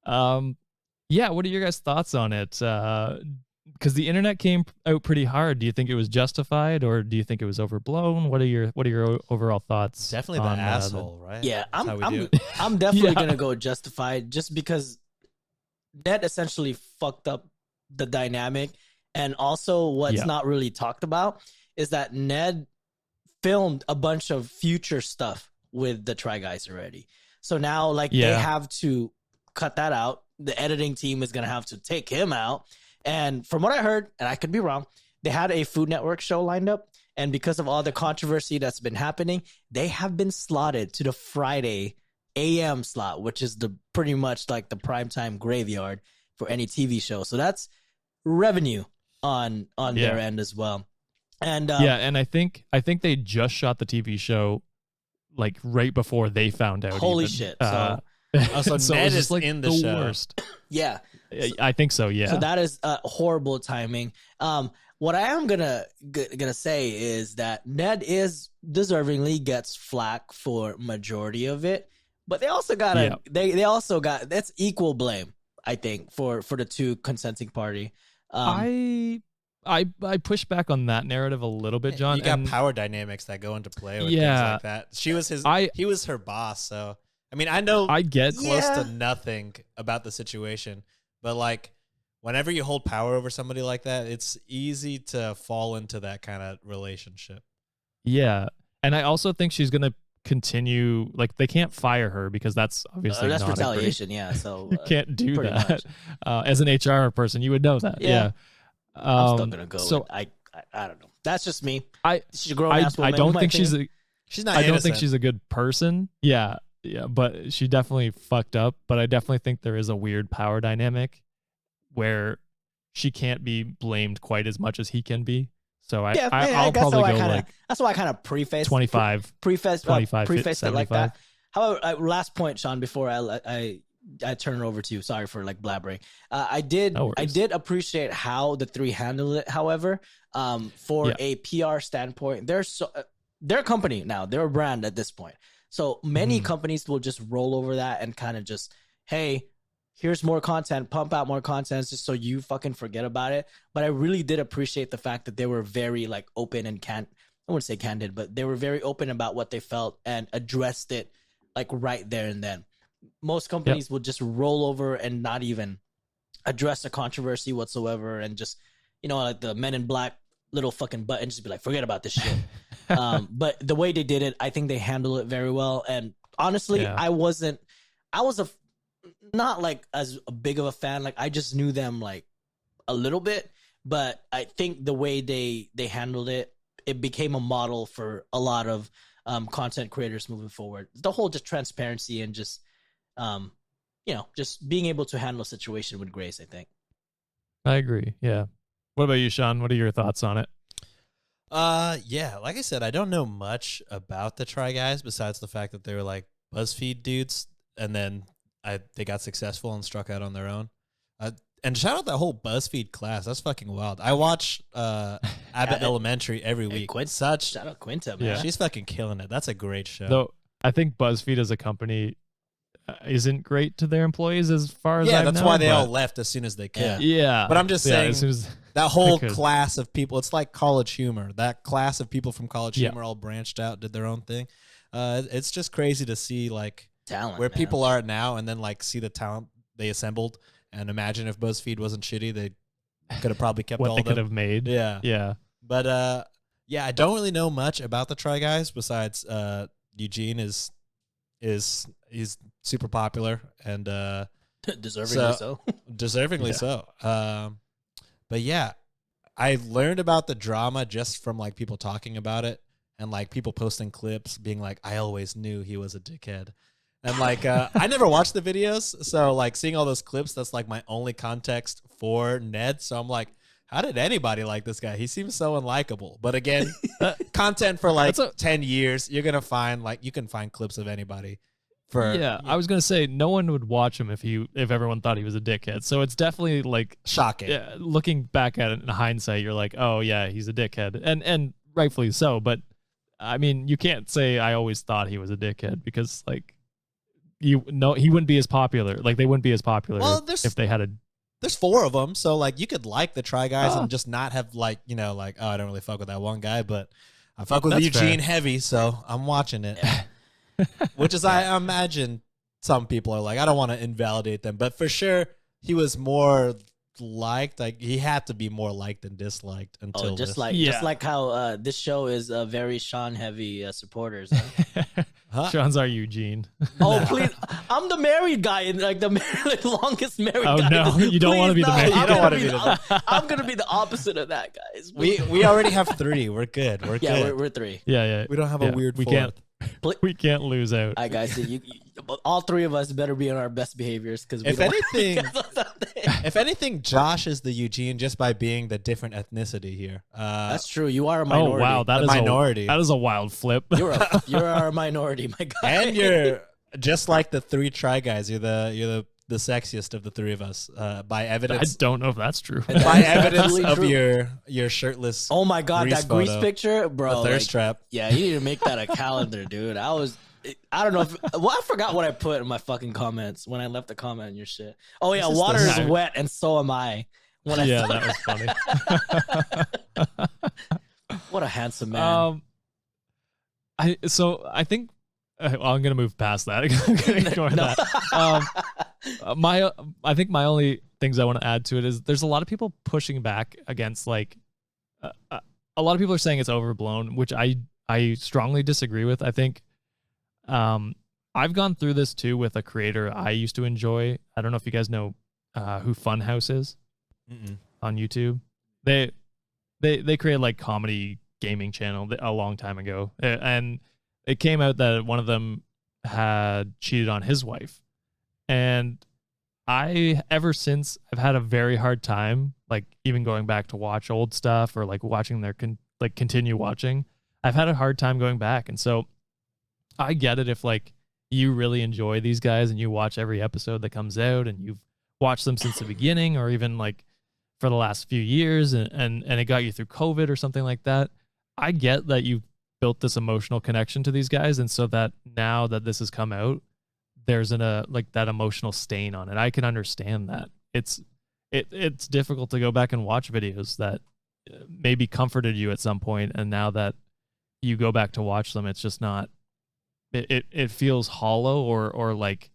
yeah, what are your guys' thoughts on it? Because the internet came out pretty hard. Do you think it was justified, or do you think it was overblown? What are your overall thoughts? Definitely the asshole, right? Yeah, I'm definitely gonna go justified, just because that essentially fucked up the dynamic. And also what's not really talked about is that Ned filmed a bunch of future stuff with the Try Guys already. So now they have to cut that out. The editing team is gonna have to take him out. And from what I heard, and I could be wrong, they had a Food Network show lined up. And because of all the controversy that's been happening, they have been slotted to the Friday AM slot, which is pretty much like the primetime graveyard for any TV show. So that's revenue on their end as well. And and I think they just shot the TV show like right before they found out. Holy shit. So Ned is like in the show. Worst. Yeah. I think so, yeah. So that is horrible timing. What I am gonna say is that Ned is deservingly gets flack for majority of it, but they also got they also got, that's equal blame, I think, for the two consenting party. I push back on that narrative a little bit, John. You got power dynamics that go into play with things like that. She was he was her boss, so I mean, I get close to nothing about the situation, but like whenever you hold power over somebody like that, it's easy to fall into that kind of relationship. Yeah. And I also think she's going to continue, like they can't fire her because that's obviously that's not retaliation. Yeah. So you can't do that. As an HR person, you would know that. Yeah. I'm still going to go. So I don't know. That's just me. She's a grown ass woman. I don't think she's not I don't think she's a good person. Yeah. Yeah, but she definitely fucked up. But I definitely think there is a weird power dynamic where she can't be blamed quite as much as he can be. So I'll probably go like that's why I kind of preface 25 it like that. However, last point, Sean, before I turn it over to you. Sorry for like blabbering. I did appreciate how the three handled it. However, for a PR standpoint, they're a company now. They're a brand at this point. So many companies will just roll over that and kind of just, hey, here's more content, pump out more content just so you fucking forget about it. But I really did appreciate the fact that they were very like open and I wouldn't say candid, but they were very open about what they felt and addressed it like right there and then. Most companies will just roll over and not even address a controversy whatsoever and just, like the Men in Black little fucking button, just be like, forget about this shit. But the way they did it, I think they handled it very well. And honestly, I was not like as big of a fan. Like I just knew them like a little bit, but I think the way they handled it, it became a model for a lot of content creators moving forward. The whole just transparency and just, just being able to handle a situation with grace, I think. I agree. Yeah. What about you, Sean? What are your thoughts on it? Yeah, like I said, I don't know much about the Try Guys besides the fact that they were like BuzzFeed dudes, and then they got successful and struck out on their own. And shout out that whole BuzzFeed class. That's fucking wild. I watch Abbott Elementary every week. Shout out Quinta, man. Yeah. She's fucking killing it. That's a great show. Though I think BuzzFeed as a company isn't great to their employees as far as I know. That's why they all left as soon as they could. Yeah. But I'm just saying, that whole class of people, it's like College Humor. That class of people from College Humor all branched out, did their own thing. It's just crazy to see like talent, where people are now and then like see the talent they assembled. And imagine if BuzzFeed wasn't shitty, they could have probably kept what all they of them. could have made. Yeah. Yeah. But I don't really know much about the Try Guys besides Eugene is he's super popular and deservingly so. But yeah, I learned about the drama just from like people talking about it and like people posting clips being like, I always knew he was a dickhead. And like I never watched the videos, so like seeing all those clips, that's like my only context for Ned. So I'm like, how did anybody like this guy? He seems so unlikable. But again, content for like 10 years, you're gonna find like you can find clips of anybody. I was gonna say no one would watch him if everyone thought he was a dickhead. So it's definitely like shocking. Yeah, looking back at it in hindsight, you're like, oh yeah, he's a dickhead, and rightfully so. But I mean, you can't say I always thought he was a dickhead because like he wouldn't be as popular. Like they wouldn't be as popular if they had a. There's 4 of them, so like you could like the Try Guys and just not have like like I don't really fuck with that one guy, but I fuck with Eugene heavy, so I'm watching it. Which is I imagine some people are like, I don't want to invalidate them, but for sure he was more liked. Like he had to be more liked than disliked until just like how this show is very Sean heavy supporters. Sean's our Eugene. Oh please! I'm the married guy and like the longest married guy. Oh no, you don't want to be the married. You don't want to be the. I'm gonna be the opposite of that, guys. We already have 3. We're good. We're good. We're 3. Yeah. We don't have a weird. We can't lose out. All right, guys. All 3 of us better be on our best behaviors because if anything, Josh is the Eugene just by being the different ethnicity here. That's true. You are a minority. Oh wow, that is minority. That is a wild flip. You're a minority, my guy. And you're just like the 3 Try Guys. You're the sexiest of the 3 of us by evidence. I don't know if that's true. By evidence of your shirtless. Oh my god, that grease picture, bro. The thirst trap. Yeah, you need to make that a calendar, dude. I don't know I forgot what I put in my fucking comments when I left a comment on your shit. Oh yeah, water is wet and so am I. That was funny. What a handsome man. I think I'm gonna move past that. I'm gonna ignore that. I think my only things I want to add to it is there's a lot of people pushing back against like a lot of people are saying it's overblown, which I strongly disagree with. I think I've gone through this too with a creator I used to enjoy. I don't know if you guys know who Funhouse is on YouTube. They created like comedy gaming channel a long time ago, and it came out that one of them had cheated on his wife, and ever since I've had a very hard time, like even going back to watch old stuff or like watching their continue watching. I've had a hard time going back. And so I get it if like you really enjoy these guys and you watch every episode that comes out and you've watched them since the beginning or even like for the last few years and it got you through COVID or something like that. I get that you've built this emotional connection to these guys. And so that now that this has come out, there's like that emotional stain on it. I can understand that. It's difficult to go back and watch videos that maybe comforted you at some point, and now that you go back to watch them, it's just not. It feels hollow, or like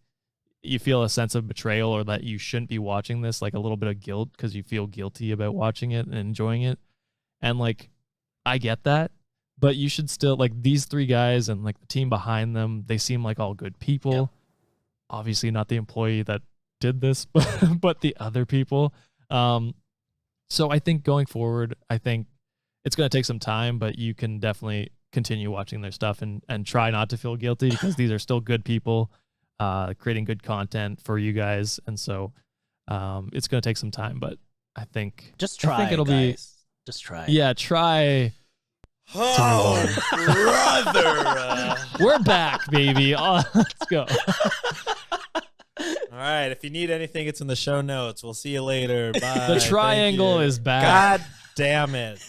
you feel a sense of betrayal, or that you shouldn't be watching this, like a little bit of guilt because you feel guilty about watching it and enjoying it. And like, I get that, but you should still like these three guys and like the team behind them. They seem like all good people. Yep. Obviously, not the employee that did this, but the other people. So I think going forward, I think it's going to take some time, but you can definitely continue watching their stuff and try not to feel guilty because these are still good people creating good content for you guys. And so it's going to take some time, but I think just try. I think it'll guys. Just try. Yeah, try. Oh, brother. We're back, baby. Oh, let's go. All right. If you need anything, it's in the show notes. We'll see you later. Bye. The triangle is back. God damn it.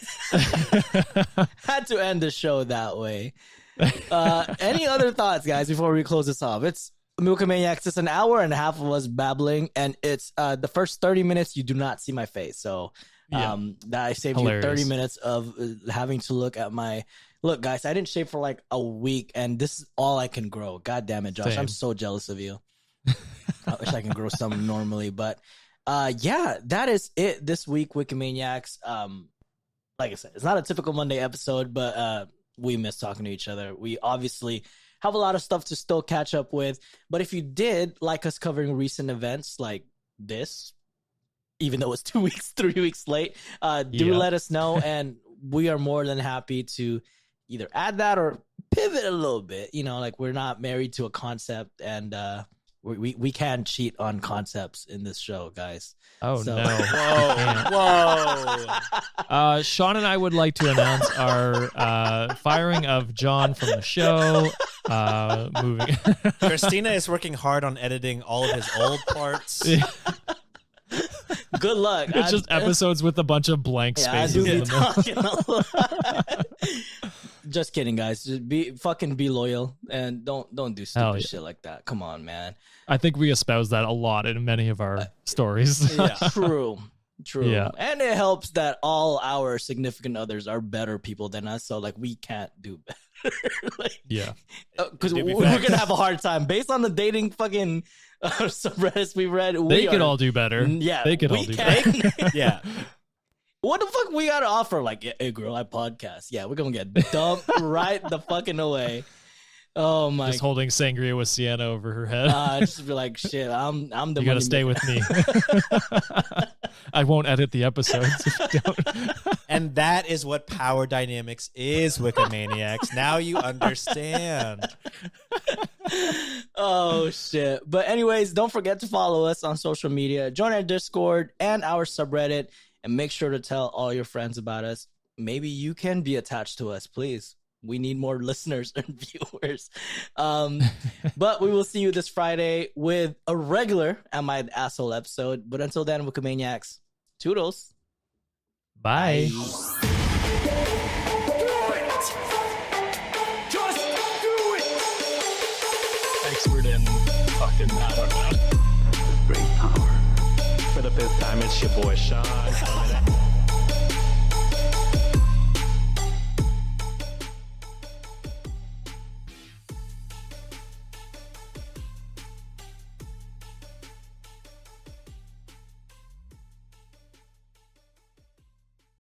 Had to end the show that way. Any other thoughts, guys, before we close this off? It's Wikimaniacs. It's an hour and a half of us babbling, and it's the first 30 minutes you do not see my face. So that I saved you 30 minutes of having to look at my... Look, guys, I didn't shave for like a week, and this is all I can grow. God damn it, Josh. Same. I'm so jealous of you. I wish I can grow some normally, but yeah, that is it this week, Wikimaniacs. Like I said, it's not a typical Monday episode, but we miss talking to each other. We obviously have a lot of stuff to still catch up with, but if you did like us covering recent events like this, even though it's 2 weeks, 3 weeks late, do let us know, and we are more than happy to either add that or pivot a little bit. You know, like we're not married to a concept, and we can cheat on concepts in this show, guys. Oh, so. No. Whoa. Sean and I would like to announce our firing of John from the show. Moving. Christina is working hard on editing all of his old parts. Good luck. It's just episodes with a bunch of blank spaces in the middle. Just kidding, guys. Just be loyal and don't do stupid shit like that. Come on, man. I think we espouse that a lot in many of our stories. Yeah, true. Yeah. And it helps that all our significant others are better people than us, so like we can't do better. Like, yeah, because we're gonna have a hard time based on the dating fucking subreddits we read. They could all do better. Yeah, they could all do better. Yeah. What the fuck we gotta offer? Like, hey girl, I podcast. Yeah, we're gonna get dumped right the fucking away. Oh my! Just holding sangria with Sienna over her head. Just be like, shit. I'm the. You gotta stay with me. I won't edit the episodes if you don't. And that is what power dynamics is, Wikimaniacs. Now you understand. Oh shit! But anyways, don't forget to follow us on social media, join our Discord and our subreddit, and make sure to tell all your friends about us. Maybe you can be attached to us, please. We need more listeners and viewers. But we will see you this Friday with a regular Am I the Asshole episode. But until then, Wikimaniacs, toodles. Bye. Expert in fucking, I don't know. Great power. For the fifth time, it's your boy Sean.